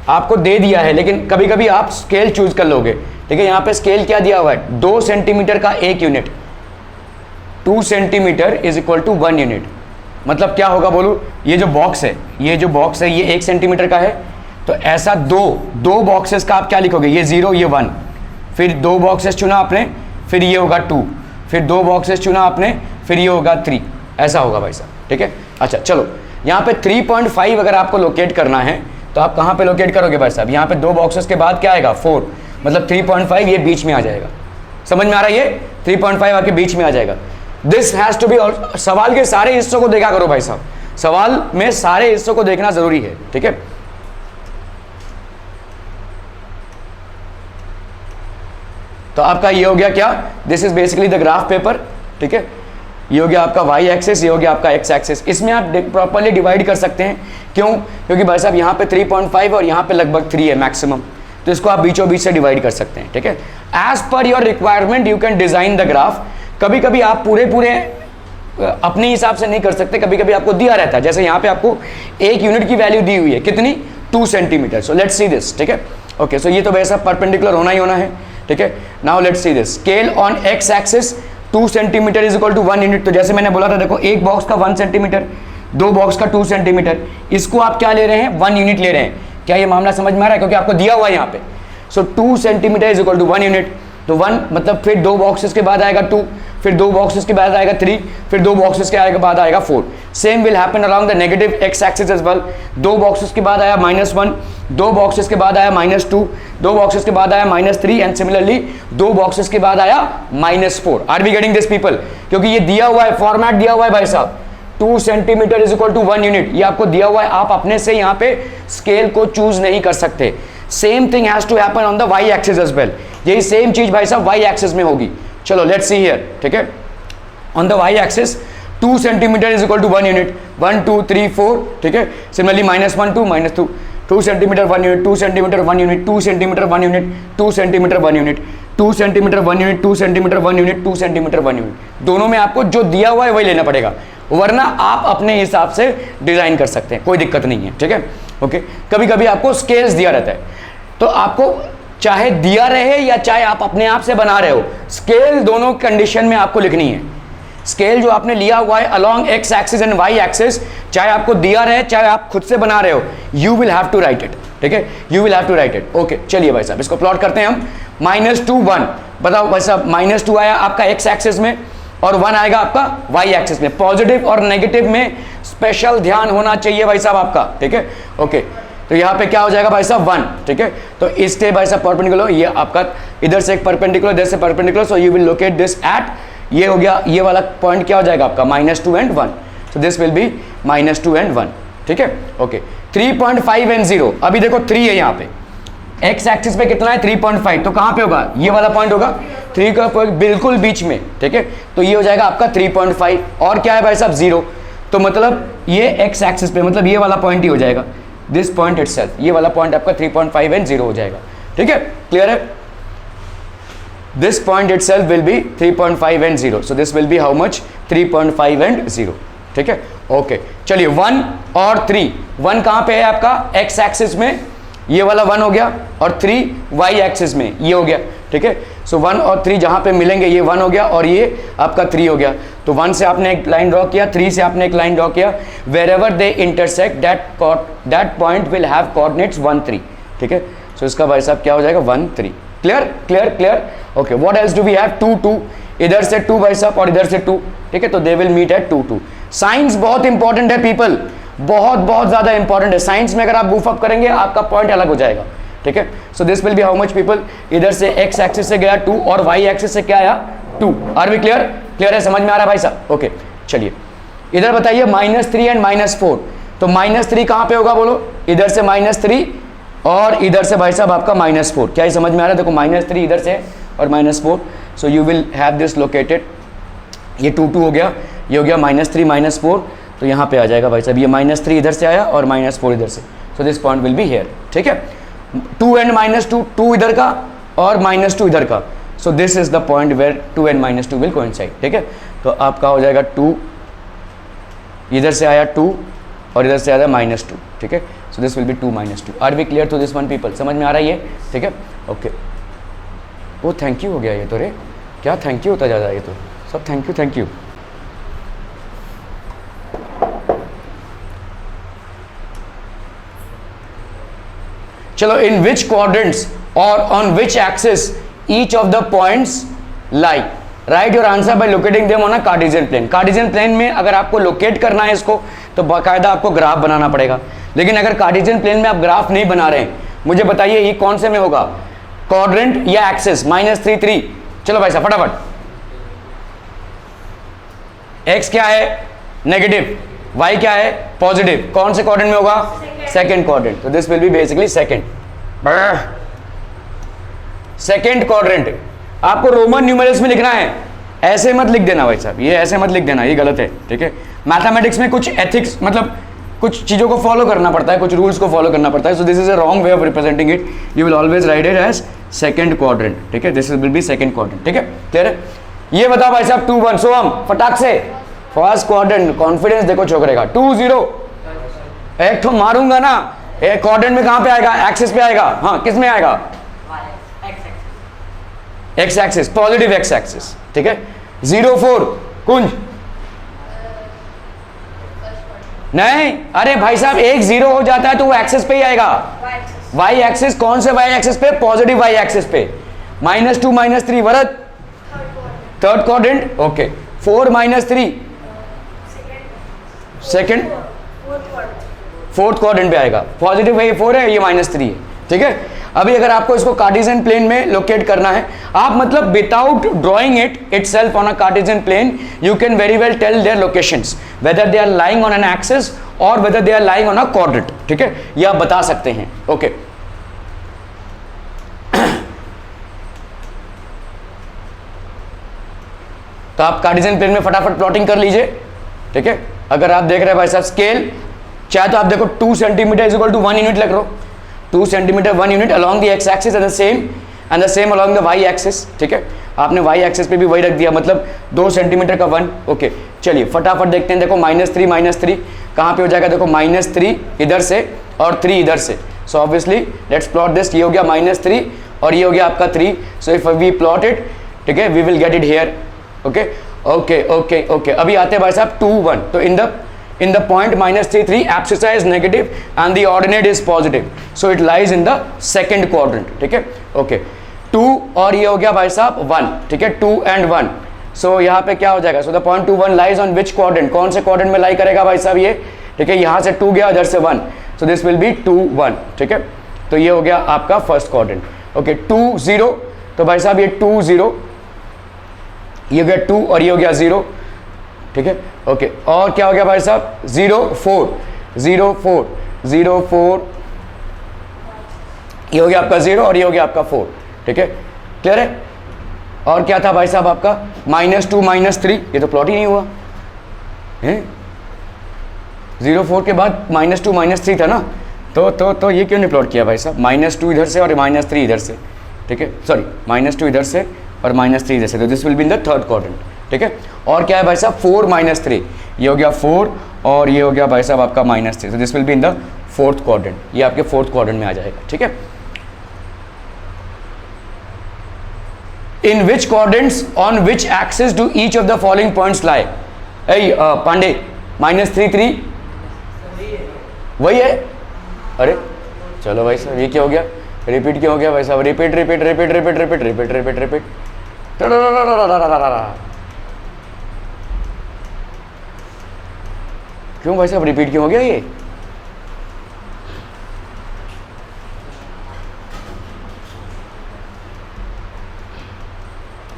आपको दे दिया है, लेकिन कभी कभी आप स्केल चूज कर लोगे, ठीक है। यहाँ पे स्केल क्या दिया हुआ है, 2 सेंटीमीटर का 1 unit, 2 centimetre is equal to 1 unit. मतलब क्या होगा बोलो, ये जो बॉक्स है ये 1 सेंटीमीटर का है, तो ऐसा दो बॉक्सेस का आप क्या लिखोगे, ये 0 ये 1, फिर 2 बॉक्सेस चुना आपने, फिर ये होगा 2, फिर 2 बॉक्सेस चुना आपने, फिर ये होगा 3, ऐसा होगा भाई साहब, ठीक है। अच्छा चलो, यहाँ पे 3.5 अगर आपको लोकेट करना है तो आप कहाँ पे लोकेट करोगे भाई साहब, यहाँ पे 2 बॉक्सेस के बाद क्या आएगा 4, मतलब 3.5 ये बीच में आ जाएगा, समझ में आ रहा है, ये 3.5 आपके बीच में आ जाएगा। दिस हैज टू बी, सवाल के सारे हिस्सों को देखा करो भाई साहब, सवाल में सारे हिस्सों को देखना जरूरी है, ठीक है। तो आपका ये हो गया क्या, this is basically the graph paper, ठीक है। ये हो गया आपका वाई एक्सिस, ये हो गया आपका एक्स एक्सिस। इसमें आप प्रॉपर्ली डिवाइड कर सकते हैं, क्यों, क्योंकि भाई साहब यहाँ पे 3.5 और यहाँ पे लगभग 3 है मैक्सिमम, तो इसको आप बीचों बीच से डिवाइड कर सकते हैं, ठीक है। As per your requirement you can design the graph. कभी कभी आप पूरे अपने हिसाब से नहीं कर सकते, कभी कभी आपको दिया रहता है, जैसे यहाँ पे आपको 1 यूनिट की वैल्यू दी हुई है, कितनी, 2 centimetre. So let's see this, ठीक है, ओके। सो ये तो वैसा परपेंडिकुलर होना ही होना है, ठीक है। Now let's see this, scale on x axis 2 centimetre is equal to 1 unit. तो जैसे मैंने बोला था, देखो एक बॉक्स का 1 सेंटीमीटर, 2 बॉक्स का 2 सेंटीमीटर, इसको आप क्या ले रहे हैं, 1 यूनिट ले रहे हैं। क्या ये मामला समझ में आ रहा है, क्योंकि आपको दिया हुआ है यहाँ पे। So 2 centimetre is equal to 1 unit, तो 1 मतलब फिर 2 बॉक्सेस के बाद आएगा 2, फिर 2 बॉक्सेस के बाद आएगा 3, फिर 2 बॉक्सेस के बाद आएगा 4। Same will happen along the negative x axis as well. 2 boxes के बाद आया -1, 2 बॉक्सेस के बाद आया -2, 2 बॉक्सेस के बाद आया -3 एंड सिमिलरली 2 बॉक्सेस के बाद आया -4। Are we getting this people, क्योंकि ये दिया हुआ है, फॉर्मेट दिया हुआ है भाई साहब, 2 centimetre is equal to 1 unit, ये आपको दिया हुआ है, आप अपने से यहाँ पे स्केल को चूज नहीं कर सकते। Same thing has to happen on the y axis as well, यही सेम चीज भाई साहब वाई एक्सिस में होगी। चलो लेट्स सी हियर, ठीक है, on the y axis 2 centimetre is equal to 1 unit, 1 2 3 4, ठीक है। Similarly -1 2 -2, 2 centimetre 1 unit, 2 centimetre 1 unit, 2 centimetre 1 unit, 2 centimetre 1 unit, 2 centimetre 1 unit, 2 centimetre 1 unit, 2 centimetre 1 unit. दोनों में आपको जो दिया हुआ है वही लेना पड़ेगा, वरना आप अपने हिसाब से डिजाइन कर सकते हैं, कोई दिक्कत नहीं है, ठीक है। ओके, कभी कभी आपको स्केल्स दिया रहता है, तो आपको चाहे दिया रहे या चाहे आप अपने आप से बना रहे हो, स्केल दोनों कंडीशन में आपको लिखनी है। स्केल जो आपने लिया हुआ है along x axis and y axis, चाहे आपको दिया रहे चाहे आप खुद से बना रहे हो, you will have to write it, ठीक है, you will have to write it. Okay, चलिए भाई साहब इसको प्लॉट करते हैं हम। -2 1, बताओ भाई साहब, -2 आया आपका एक्स एक्सिस में और 1 आएगा आपका वाई एक्सिस में। पॉजिटिव और नेगेटिव में स्पेशल ध्यान होना चाहिए भाई साहब आपका, ठीक है। ओके, तो यहाँ पे क्या हो जाएगा भाई साहब 1, ठीक है। तो इसके भाई साहब परपेंडिकुलर, ये आपका इधर से एक परपेंडिकुलर, इधर से perpendicular, so you will locate this eight, ये हो गया, ये वाला पॉइंट क्या हो जाएगा आपका -2 and 1, so this will be -2 and 1, ठीक है। ओके, 3.5 and 0, अभी देखो 3 है यहाँ पे, एक्स एक्सिस पे कितना है 3.5, तो कहाँ पे होगा, ये वाला पॉइंट होगा, 3 का पॉइंट बिल्कुल बीच में, ठीक है। तो ये हो जाएगा आपका 3.5, और क्या है भाई साहब 0, तो मतलब ये एक्स एक्सिस पे, मतलब ये वाला पॉइंट ही हो जाएगा, दिस पॉइंट इटसेल्फ, ये वाला पॉइंट आपका 3.5 and 0 हो जाएगा, ठीक है। क्लियर है, this point itself will be 3.5 and 0, so this will be how much, 3.5 and 0, ठीक है। ओके, चलिए 1 और 3, 1 कहाँ पे है आपका x एक्सिस में, ये वाला 1 हो गया, और 3 y एक्सिस में ये हो गया, ठीक है। सो 1 और 3 जहाँ पे मिलेंगे, ये 1 हो गया और ये आपका 3 हो गया। तो 1 से आपने एक लाइन ड्रॉ किया, 3 से आपने एक लाइन ड्रॉ किया, wherever they intersect that point will have coordinates 1 3, ठीक है। सो इसका भाई साहब क्या हो जाएगा 1 3। Clear clear clear. Okay, what else do we have, 2 2, इधर से 2 भाई साहब और इधर से 2, ठीक है। तो they will meet at 2 2। Science बहुत इंपॉर्टेंट है पीपल, बहुत बहुत ज्यादा इंपॉर्टेंट है। साइंस में अगर आप बूफ अप करेंगे आपका पॉइंट अलग हो जाएगा, ठीक है। So this will be how much people, इधर से एक्स एक्सिस से गया 2 और वाई एक्सिस से क्या आया 2। Are we clear? क्लियर है, समझ में आ रहा है भाई साहब? ओके, चलिए इधर बताइए -3 एंड -4, तो -3 कहाँ पे होगा बोलो, इधर से -3 और इधर से भाई साहब आपका -4। क्या ये समझ में आ रहा है? देखो -3 इधर से और -4, सो you will have this located, ये 2 2 हो गया, ये हो गया -3 -4, तो यहाँ पे आ जाएगा भाई साहब, ये -3 इधर से आया और -4 इधर से, so this point will be here, ठीक है। 2 एंड -2, 2 इधर का और -2 इधर का, so this is the point where 2 and -2 will coincide, ठीक है। तो आपका हो जाएगा 2, इधर से आया 2 और इधर से आया -2, ठीक है। So this will be 2 -2। Are we clear to this one people? समझ में आ रहा है ये, ठीक है। ओके, वो थैंक यू हो गया ये तो, रे क्या थैंक यू होता जा रहा है ये तो, सब थैंक यू थैंक यू। चलो, इन विच क्वाड्रेंट्स और on which axis each of the points lie, write your answer by locating them on a Cartesian plane. Cartesian plane में अगर आपको लोकेट करना है इसको तो बाकायदा आपको ग्राफ बनाना पड़ेगा, लेकिन अगर कार्टेशियन प्लेन में आप ग्राफ नहीं बना रहे हैं, मुझे बताइए ये कौन से में होगा, क्वाड्रेंट या एक्सिस? -3 3, चलो भाई साहब फटाफट। एक्स क्या है नेगेटिव, वाई क्या है पॉजिटिव, कौन से क्वाड्रेंट में होगा? सेकंड क्वाड्रेंट, तो this will be basically second quadrant. आपको रोमन न्यूमेरल्स में लिखना है, ऐसे मत लिख देना भाई साहब, ये ऐसे मत लिख देना, ये गलत है, ठीक है। मैथमेटिक्स में कुछ एथिक्स, मतलब कुछ चीज़ों को फॉलो करना पड़ता है, कुछ रूल्स को फॉलो करना पड़ता है, so this is a wrong way of representing it, you will always write it as second quadrant, ठीक है। This will be second quadrant, ठीक है। क्लियर है? ये बताओ भाई साहब 2 1, सो हम फटाक से फर्स्ट क्वाड्रेंट, कॉन्फिडेंस देखो छोकरे का, 2 0, एक तो मारूंगा ना, एक क्वाड्रेंट में कहां पे आएगा? एक्सिस पे आएगा, हाँ किस में आएगा? X axis, positive x axis, ठीक है। 0 4 कुंज नहीं, अरे भाई साहब एक 0 हो जाता है तो वो एक्सिस पे ही आएगा, वाई एक्सिस। कौन से वाई एक्सिस पे? पॉजिटिव वाई एक्सिस पे। -2 -3 वरद third quadrant, okay. 4 -3 second, fourth quadrant पे आएगा, पॉजिटिव है, ये 4 है, ये -3 है, ठीक है। अभी अगर आपको इसको कार्टेशियन प्लेन में लोकेट करना है, आप मतलब without drawing it itself on a Cartesian plane, you can very well tell their locations, whether they are lying on an axis और whether they are lying on a coordinate, ठीक है, ये आप बता सकते हैं। ओके तो आप कार्टेशियन प्लेन में फटाफट प्लॉटिंग कर लीजिए, ठीक है। अगर आप देख रहे हैं भाई साहब स्केल, चाहे तो आप देखो 2 centimetre is equal to 1 unit लग रहा हो, 2 centimetre 1 unit along the x axis and the same along the y axis, ठीक है। आपने वाई एक्सिस पे भी वही रख दिया, मतलब 2 सेंटीमीटर का 1। ओके चलिए फटाफट देखते हैं। देखो -3 कहाँ पे हो जाएगा, देखो -3 इधर से और 3 इधर से, so obviously let's plot this. ये हो गया -3 और ये हो गया आपका 3, so if we plot it, ठीक है, we will get it here. Okay okay okay okay अभी आते हैं भाई साहब 2 1, तो in the point -3 3 abscissa is negative and the ordinate is positive, so it lies in the second quadrant, ठीक है। ओके 2 और ये हो गया भाई साहब 1, ठीक है, 2 and 1, सो यहाँ पे क्या हो जाएगा, so the point 2 1 lies on which quadrant, कौन से क्वाड्रेंट में लाई करेगा भाई साहब ये, ठीक है। यहाँ से 2 गया, इधर से 1, सो दिस विल बी 2 1, ठीक है। तो ये हो गया आपका फर्स्ट क्वाड्रेंट। ओके 2 0, तो भाई साहब ये 2 0, ये हो गया 2 और ये हो गया 0, ठीक है। ओके और क्या हो गया भाई साहब 0 4 0 4 0 4, ये हो गया आपका 0 और ये हो गया आपका 4, ठीक है, क्लियर है। और क्या था भाई साहब आपका -2 -3, ये तो प्लॉट ही नहीं हुआ है। 0 4 के बाद -2 -3 था ना, तो ये क्यों नहीं प्लॉट किया भाई साहब, -2 इधर से और -3 इधर से, ठीक है, सॉरी -2 इधर से और -3 इधर से, तो this will be in the third quadrant, ठीक है। और क्या है भाई साहब 4 -3, ये हो गया 4 और ये हो गया भाई साहब आपका -3, तो this will be in the fourth quadrant, ये आपके फोर्थ क्वाड्रेंट में आ जाएगा, ठीक है। In which quadrants on which axis do each of the following points lie, Pandey -3 3 वही है। अरे चलो भाई साहब ये क्या हो गया, रिपीट क्यों हो गया भाई साहब, repeat repeat repeat repeat repeat repeat repeat repeat, क्यों भाई साहब रिपीट क्यों हो गया ये,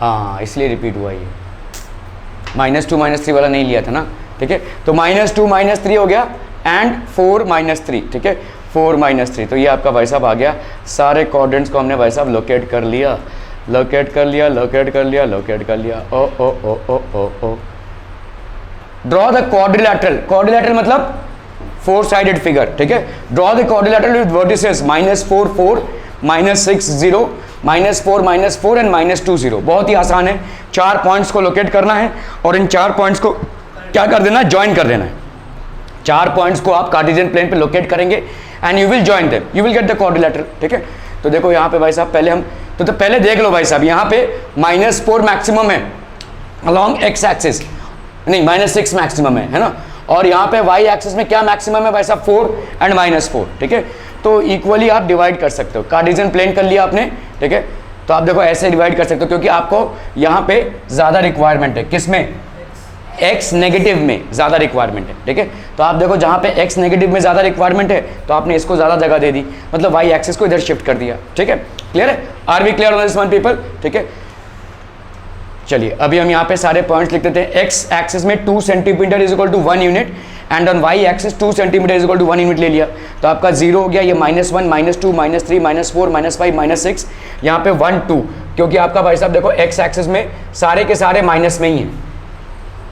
हाँ इसलिए रिपीट हुआ ये, -2 -3 वाला नहीं लिया था ना, ठीक है। तो -2 -3 हो गया एंड 4 -3, ठीक है, 4 -3, तो ये आपका भाई साहब आ गया। सारे क्वाड्रेंट्स को हमने भाई साहब लोकेट कर लिया, लोकेट कर लिया, लोकेट कर लिया, लोकेट कर लिया। ओ ओ ओ ओ ओ ओ ड्रॉ द क्वाड्रिलैटरल, क्वाड्रिलैटरल मतलब 4 साइडेड फिगर, ठीक है। Draw the quadrilateral with vertices -4 4 -6 0 -4 -4 and -2 0। बहुत ही आसान है, 4 पॉइंट्स को लोकेट करना है और इन 4 पॉइंट्स को क्या कर देना है, ज्वाइन कर देना है। 4 पॉइंट्स को आप कार्टेशियन प्लेन पे लोकेट करेंगे and you will join them, you will get the quadrilateral, ठीक है। तो देखो यहाँ पे भाई साहब पहले हम तो पहले देख लो भाई साहब, यहाँ पे -4 मैक्सिमम है अलॉन्ग एक्स एक्सिस, नहीं -6 मैक्सिमम है ना, और यहाँ पे वाई एक्सिस में क्या मैक्सिमम है भाई साहब 4 एंड -4, ठीक है। तो इक्वली आप डिवाइड कर सकते हो, कार्टेशियन प्लेन कर लिया आपने, ठीक है। तो आप देखो ऐसे डिवाइड कर सकते हो, क्योंकि आपको यहाँ पे ज़्यादा रिक्वायरमेंट है, किसमें, एक्स नेगेटिव में ज़्यादा रिक्वायरमेंट है, ठीक है। तो आप देखो जहाँ पे एक्स नेगेटिव में ज़्यादा रिक्वायरमेंट है तो आपने इसको ज़्यादा जगह दे दी, मतलब वाई एक्सिस को इधर शिफ्ट कर दिया, ठीक है। क्लियर है, are we clear on this one people, ठीक है। चलिए अभी हम यहाँ पे सारे पॉइंट्स लिख देते हैं। एक्स एक्सिस में 2 centimetre is equal to 1 unit and on y axis 2 centimetre is equal to 1 unit ले लिया, तो आपका 0 हो गया, ये -1 -2 -3 -4 -5 -6, यहाँ पे 1 2, क्योंकि आपका भाई साहब देखो एक्स एक्सिस में सारे के सारे माइनस में ही हैं,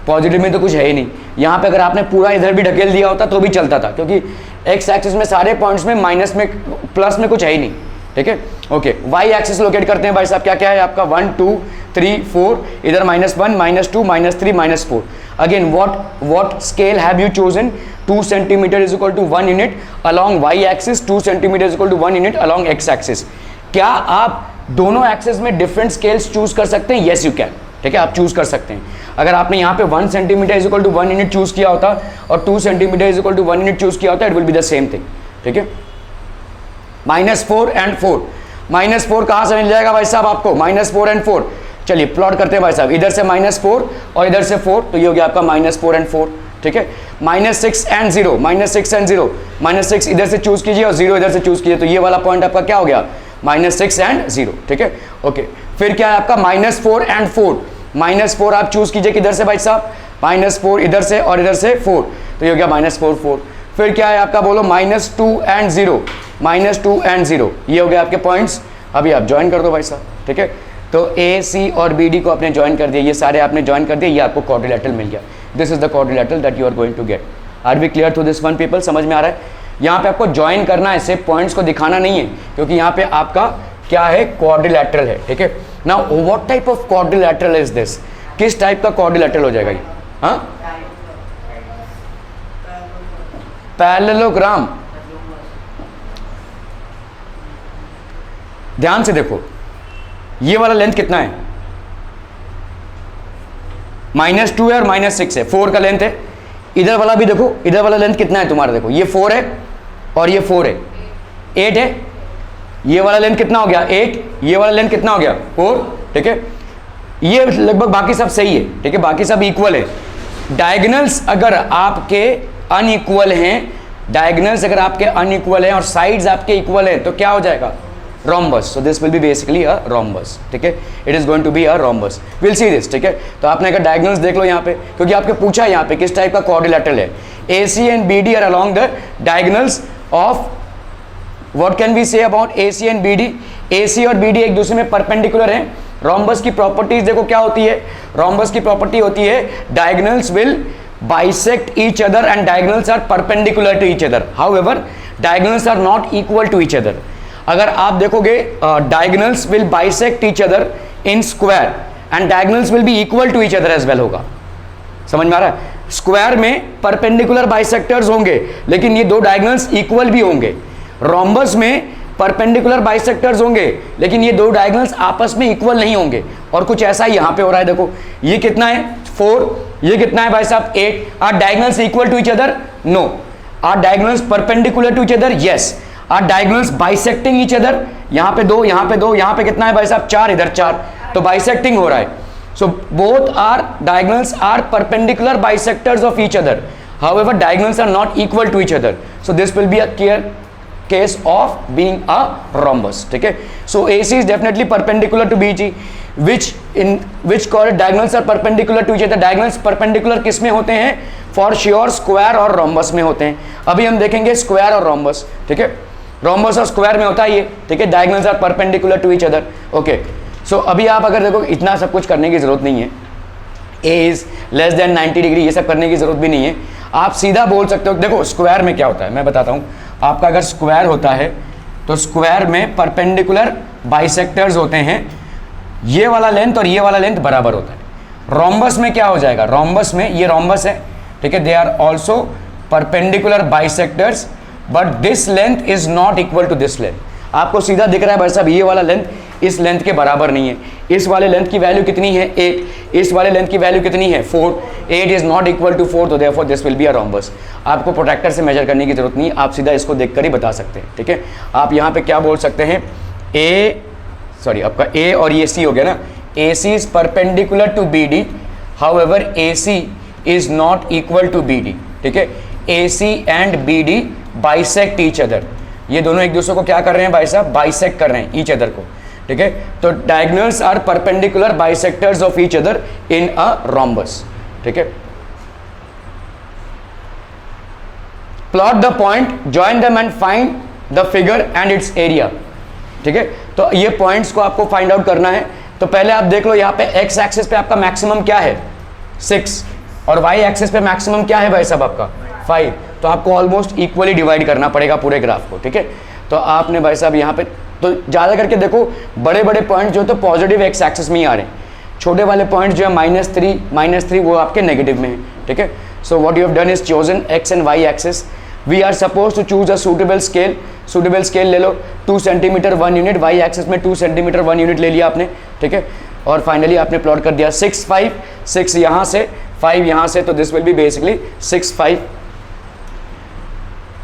पॉजिटिव में तो कुछ है ही नहीं। यहाँ पे अगर आपने पूरा इधर भी ढकेल दिया होता तो भी चलता था, क्योंकि एक्स एक्सिस में सारे पॉइंट्स में माइनस में प्लस में कुछ है ही नहीं, ठीक है। ओके वाई एक्सिस लोकेट करते हैं भाई साहब, क्या क्या है आपका 1 2 3 4, इधर -1 -2 -3 -4। Again what scale have you chosen, 2 centimetre is equal to 1 unit along y axis, 2 centimetre is equal to 1 unit along x axis. क्या आप दोनों एक्सिस में डिफरेंट स्केल्स चूज कर सकते हैं? यस यू कैन, ठीक है, आप चूज कर सकते हैं। अगर आपने यहाँ पे 1 centimetre is equal to 1 unit choose किया होता और 2 centimetre is equal to 1 unit choose किया होता, it will be the same thing, ठीक है। -4 एंड 4, -4 कहाँ से मिल जाएगा भाई साहब आपको, -4 एंड 4। चलिए प्लॉट करते हैं भाई साहब, इधर से -4 और इधर से 4, तो ये हो गया आपका -4 एंड 4, ठीक है। -6 एंड 0, -6 एंड 0, -6 इधर से चूज कीजिए और 0 इधर से चूज कीजिए, तो ये वाला पॉइंट आपका क्या हो गया, -6 एंड 0, ठीक है। ओके, फिर क्या है आपका -4 एंड 4, -4 आप चूज कीजिए किधर से भाई साहब, -4 इधर से और इधर से 4, तो ये हो गया -4 4। फिर क्या है आपका बोलो -2 एंड 0, -2 एंड 0, ये हो गया आपके पॉइंट्स। अभी आप ज्वाइन कर दो भाई साहब, ठीक है। तो ए सी और बी डी को आपने ज्वाइन कर दिया, ये सारे आपने ज्वाइन कर दिए, ये आपको क्वाड्रिलेटरल मिल गया। This is the quadrilateral that you are going to get. Are we clear to this one people, समझ में आ रहा है। यहाँ पे आपको ज्वाइन करना है, सिर्फ पॉइंट्स को दिखाना नहीं है, क्योंकि यहाँ पे आपका क्या है, क्वाड्रिलेटरल है, ठीक है। Now what type of quadrilateral is this, किस टाइप का क्वाड्रिलेटरल हो जाएगा ये, हाँ, पैरेललोग्राम। ध्यान से देखो, ये वाला लेंथ कितना है, -2 है और -6 है, 4 का लेंथ है। इधर वाला भी देखो, इधर वाला लेंथ कितना है तुम्हारा, देखो ये 4 है और ये 4 है, 8 है। ये वाला लेंथ कितना हो गया, 8, ये वाला लेंथ कितना हो गया, 4, ठीक है। ये लगभग बाकी सब सही है, ठीक है, बाकी सब इक्वल है। डायगोनल्स अगर आपके अनइक्वल हैं, डायगोनल्स अगर आपके अनइक्वल हैं और साइड्स आपके इक्वल हैं, तो क्या हो जाएगा, rhombus. So this will be basically a rhombus, ठीक है। It is going to be a rhombus, will see this, ठीक है। तो आपने अगर डायगोनल्स देख लो यहाँ पे, क्योंकि आपके पूछा यहाँ पे किस टाइप का क्वाड्रिलेटरल है, A C and B D are along the diagonals of, what can we say about A C and B D, A C और बी डी एक दूसरे में परपेंडिकुलर हैं। रोम्बस की प्रॉपर्टीज देखो क्या होती है, रोम्बस की प्रॉपर्टी होती है diagonals will bisect each other and diagonals are perpendicular to each other, however diagonals are not equal to each other. अगर आप देखोगे diagonals will bisect each other in square and diagonals will be equal to each other as well होगा, समझ में आ रहा है। Square में परपेंडिकुलर बाइसेक्टर्स होंगे, लेकिन ये दो डायगोनल्स इक्वल भी होंगे। रोम्बस में परपेंडिकुलर बाइसेक्टर्स होंगे, लेकिन ये दो डायगोनल्स आपस में इक्वल नहीं होंगे। और कुछ ऐसा ही यहाँ पे हो रहा है, देखो ये कितना है 4, ये कितना है भाई साहब 8। Are diagonals equal to each other, no. Are diagonals perpendicular to each other, yes. Are diagonals bisecting each other, यहाँ पे 2, यहाँ पे 2, यहाँ पे कितना है भाई साहब 4, इधर 4, तो बाइसेक्टिंग हो रहा है। So both are diagonals are perpendicular bisectors of each other, however diagonals are not equal to each other. So this will be a clear case of being a rhombus, ठीक है। So AC is definitely perpendicular to BG, which diagonals are perpendicular to each other. Diagonals perpendicular किस में होते हैं, for sure square और rhombus में होते हैं। अभी हम देखेंगे square और rhombus, ठीक है। rhombus और square में होता है ये, ठीक है। diagonals are perpendicular to each other, okay। So अभी आप अगर देखो, इतना सब कुछ करने की जरूरत नहीं है, A is less than 90 degree, ये सब करने की जरूरत भी नहीं है। आप सीधा बोल सकते हो, देखो स्क्वायर में क्या होता है मैं बताता हूँ आपका। अगर स्क्वायर होता है तो स्क्वायर में परपेंडिकुलर बाइसेक्टर्स होते हैं, ये वाला लेंथ और ये वाला लेंथ बराबर होता है। रोम्बस में क्या हो जाएगा, रोम्बस में ये रोम्बस है, ठीक है, they are also perpendicular bisectors, but this length is not equal to this length. आपको सीधा दिख रहा है भाई साहब, ये वाला लेंथ इस लेंथ के बराबर नहीं है। इस वाले लेंथ की वैल्यू कितनी है 8, इस वाले लेंथ की वैल्यू कितनी है 4, 8 इज नॉट इक्वल टू 4, तो therefore this will be a rhombus. आपको प्रोट्रैक्टर से मेजर करने की जरूरत नहीं है, आप सीधा इसको देखकर ही बता सकते हैं, ठीक है। आप यहाँ पे क्या बोल सकते हैं, आपका ए और ये सी हो गया ना, A C is perpendicular to B D, however A C is not equal to B D, ठीक है। A C and B D bisect each other, ये दोनों एक दूसरे को क्या कर रहे हैं भाई साहब, बाइसेक्ट कर रहे हैं ईच अदर को, ठीक है। तो diagonals are perpendicular bisectors of each other in a rhombus, ठीक है। Plot the point, join them and find the figure and its area, ठीक है। तो ये पॉइंट्स को आपको फाइंड आउट करना है। तो पहले आप देख लो यहाँ पे एक्स एक्सिस पे आपका मैक्सिमम क्या है 6, और वाई एक्सिस पे मैक्सिमम क्या है भाई साहब आपका 5। तो आपको ऑलमोस्ट इक्वली डिवाइड करना पड़ेगा पूरे ग्राफ को, ठीक है। तो आपने भाई साहब यहाँ पे तो ज़्यादा करके देखो, बड़े बड़े पॉइंट जो तो पॉजिटिव एक्स एक्सिस में ही आ रहे हैं, छोटे वाले पॉइंट जो है -3 वो आपके नेगेटिव में है, ठीक है। So what you have done is chosen x and y axis. We are suppose to choose a suitable scale, suitable scale ले लो 2 सेंटीमीटर 1 यूनिट, वाई एक्सिस में 2 सेंटीमीटर 1 यूनिट ले लिया आपने, ठीक है। और फाइनली आपने प्लॉट कर दिया 6 5, 6 यहाँ से 5 यहाँ से, तो this will be basically 6 5।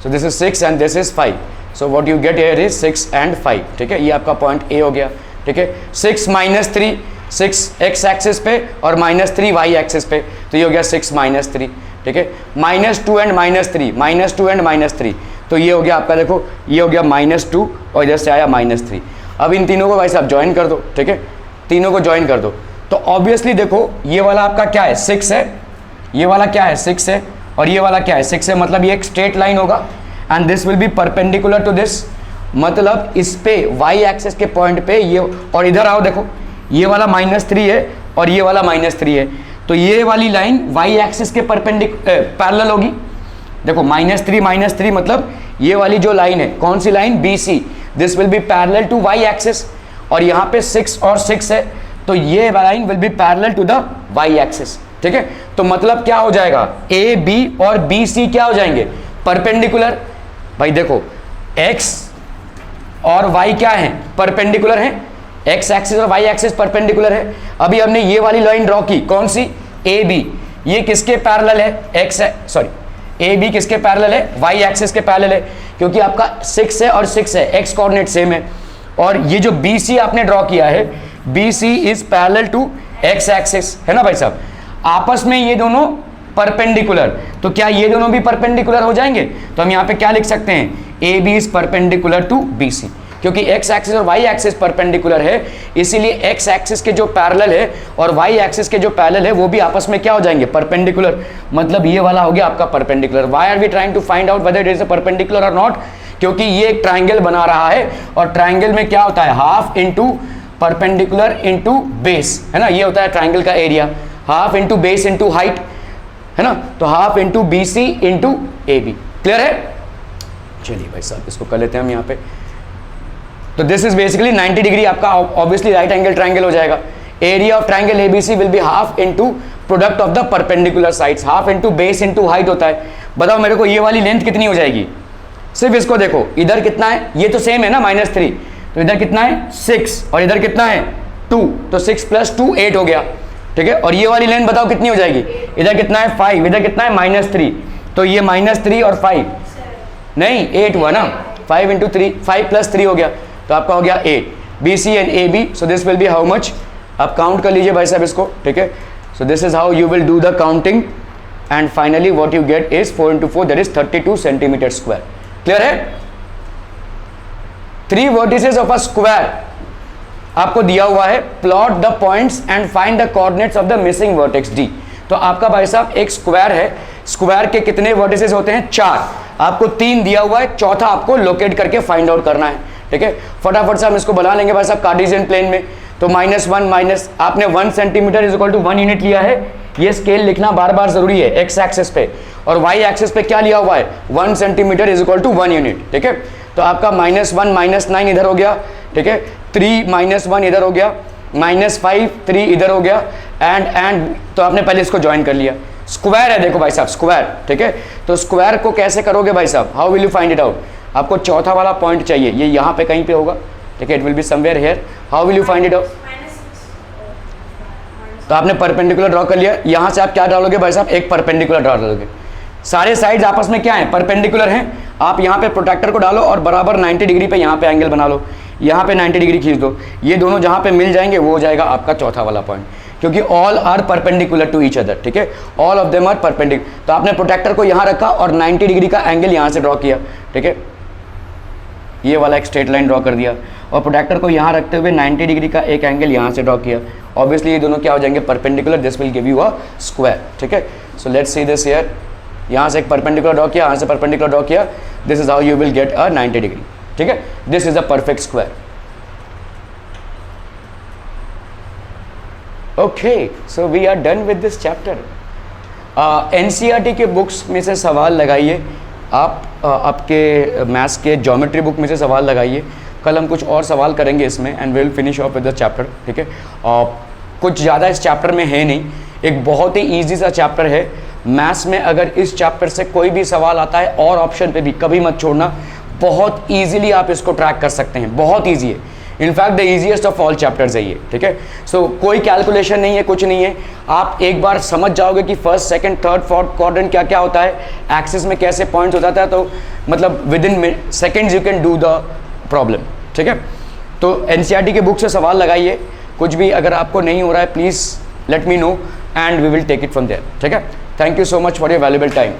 So this is 6 and this is 5. So what you get here is 6 and 5, ठीक है। ये आपका पॉइंट ए हो गया, ठीक है। 6 -3, 6 एक्स एक्सिस पे और -3 वाई एक्सिस पे, तो ये हो गया 6 -3, ठीक है, -2 एंड -3, -2 एंड -3, तो ये हो गया आपका, देखो ये हो गया -2 और इधर से आया -3। अब इन तीनों को भाई साहब ज्वाइन कर दो, ठीक है, तीनों को ज्वाइन कर दो, तो ऑब्वियसली देखो ये वाला आपका क्या है 6 है, ये वाला क्या है 6 है, और ये वाला क्या है 6 है, मतलब ये एक स्ट्रेट लाइन होगा and this will be perpendicular to this, मतलब इस पे y एक्सिस के पॉइंट पे ये, और इधर आओ देखो ये वाला -3 है और ये वाला -3 है, तो ये वाली लाइन y एक्सिस के पैरेलल होगी। देखो -3 मतलब ये वाली जो लाइन है, कौन सी लाइन, BC, this will be parallel to y axis, और यहाँ पे 6 और 6 है, तो ये line will be parallel to the y axis, ठीक है। तो मतलब क्या हो जाएगा, AB और BC क्या हो जाएंगे, परपेंडिकुलर। भाई देखो x और y क्या है, परपेंडिकुलर है, x एक्सिस और y एक्सिस परपेंडिकुलर है। अभी हमने ये वाली लाइन ड्रॉ की, कौन सी, AB, ये किसके पैरेलल है, AB किसके पैरेलल है, y एक्सिस के पैरेलल है, क्योंकि आपका 6 है और 6 है, x कोऑर्डिनेट सेम है। और ये जो BC आपने ड्रॉ किया है, BC is parallel to x axis, है ना भाई साहब, आपस में ये दोनों परपेंडिकुलर, तो क्या ये दोनों भी परपेंडिकुलर हो जाएंगे, तो हम यहाँ पे क्या लिख सकते हैं, AB is perpendicular to BC, क्योंकि x एक्सिस और y एक्सिस परपेंडिकुलर है, इसीलिए x एक्सिस के जो पैरेलल है और y एक्सिस के जो पैरेलल है वो भी आपस में क्या हो जाएंगे, परपेंडिकुलर, मतलब ये वाला हो गया आपका perpendicular. Why are we trying to find out whether it is a perpendicular और नॉट, क्योंकि ये एक ट्राइंगल बना रहा है, और ट्राइंगल में क्या होता है, half into perpendicular into base, है ना, ये होता है ट्राइंगल का area, half into base into height, है ना, तो half into BC into AB, clear है। चलिए भाई साहब इसको कर लेते हैं हम यहाँ पे, तो दिस इज बेसिकली 90 डिग्री आपका ऑब्वियसली राइट एंगल ट्राइंगल हो जाएगा। Area of triangle ABC will be half into product of the perpendicular sides, half into base into height होता है। बताओ मेरे को ये वाली लेंथ कितनी हो जाएगी, सिर्फ इसको देखो, इधर कितना है, ये तो सेम है ना -3, तो इधर कितना है 6 और इधर कितना है 2, तो 6 + 2 8 हो गया, ठीक है। और ये वाली लेंथ बताओ कितनी हो जाएगी, इधर कितना है 5, इधर कितना है -3, तो ये -3 और 5 नहीं 8 हुआ ना, 5 × 3, 5 + 3 हो गया, तो आपका हो गया 8, BC and AB, so this will be how much, आप काउंट कर लीजिए भाई साहब इसको, ठीक है। So this is how you will do the counting and finally what you get is 4 × 4 that is 32 centimetre square, clear है। 3 वर्टिसेस ऑफ अ स्क्वायर आपको दिया हुआ है, plot the points and find the coordinates of the missing vertex D। तो आपका भाई साहब एक स्क्वायर है, स्क्वायर के कितने वर्टिसेस होते हैं, 4, आपको 3 दिया हुआ है, चौथा आपको लोकेट करके फाइंड आउट करना है, ठीक है। फटाफट से हम इसको बना लेंगे भाई साहब कार्टेशियन प्लेन में, तो -1 माइनस आपने 1 centimetre is equal to 1 unit लिया है, ये स्केल लिखना बार बार जरूरी है, x एक्सिस पे, और y एक्सिस पे क्या लिया हुआ है, 1 centimetre is equal to 1 unit, ठीक है। तो आपका -1 -9 इधर हो गया, ठीक है, 3 -1 इधर हो गया, -5 3 इधर हो गया, एंड तो आपने पहले इसको ज्वाइन कर लिया, स्क्वायर है देखो भाई साहब स्क्वायर, ठीक है। तो स्क्वायर को कैसे करोगे भाई साहब, how will you find it out, आपको चौथा वाला पॉइंट चाहिए, ये यहाँ पे कहीं पे होगा, ठीक है, it will be somewhere here, how will you find it out, तो आपने परपेंडिकुलर ड्रॉ कर लिया, यहाँ से आप क्या डालोगे भाई साहब, एक परपेंडिकुलर ड्रॉ डालोगे, सारे साइड्स आपस में क्या है, परपेंडिकुलर हैं, आप यहाँ पे प्रोटेक्टर को डालो और बराबर 90 डिग्री पे यहाँ पे एंगल बना लो, यहाँ पे 90 डिग्री खींच दो, ये दोनों जहाँ पे मिल जाएंगे वो हो जाएगा आपका चौथा वाला पॉइंट, क्योंकि all are perpendicular to each other, ठीक है, all of them are perpendicular. तो आपने प्रोटेक्टर को यहाँ रखा और 90 डिग्री का एंगल यहाँ से ड्रॉ किया, ठीक है, ये वाला एक स्ट्रेट लाइन ड्रॉ कर दिया, और प्रोटेक्टर को यहाँ रखते हुए 90 डिग्री का एक एंगल यहाँ से ड्रॉ किया, ऑब्वियसली ये दोनों क्या हो जाएंगे, perpendicular, this will give you a square, ठीक है। So let's see this here, यहाँ से एक परपेंडिकुलर ड्रॉ किया, यहाँ से परपेंडिकुलर ड्रॉ किया, this is how you will get a 90 degree, ठीक है, this is a perfect square. Okay, so we are done with this chapter. NCERT के बुक्स में से सवाल लगाइए, आप आपके मैथ्स के ज्योमेट्री बुक में से सवाल लगाइए, कल हम कुछ और सवाल करेंगे इसमें and will finish off with the chapter, ठीक है। कुछ ज़्यादा इस चैप्टर में है नहीं, एक बहुत ही ईजी सा चैप्टर है मैथ्स में। अगर इस चैप्टर से कोई भी सवाल आता है और ऑप्शन पे भी कभी मत छोड़ना, बहुत ईजिली आप इसको ट्रैक कर सकते हैं, बहुत ईजी है, in fact the easiest of all chapters है ये, ठीक है। सो कोई कैलकुलेशन नहीं है, कुछ नहीं है, आप एक बार समझ जाओगे कि first second third fourth quadrant क्या क्या होता है, एक्सिस में कैसे पॉइंट्स हो जाता है, तो मतलब with in seconds you can do the problem, ठीक है। तो NCERT के बुक से सवाल लगाइए, कुछ भी अगर आपको नहीं हो रहा है please let me know and we will take it from there, ठीक है। Thank you so much for your valuable time.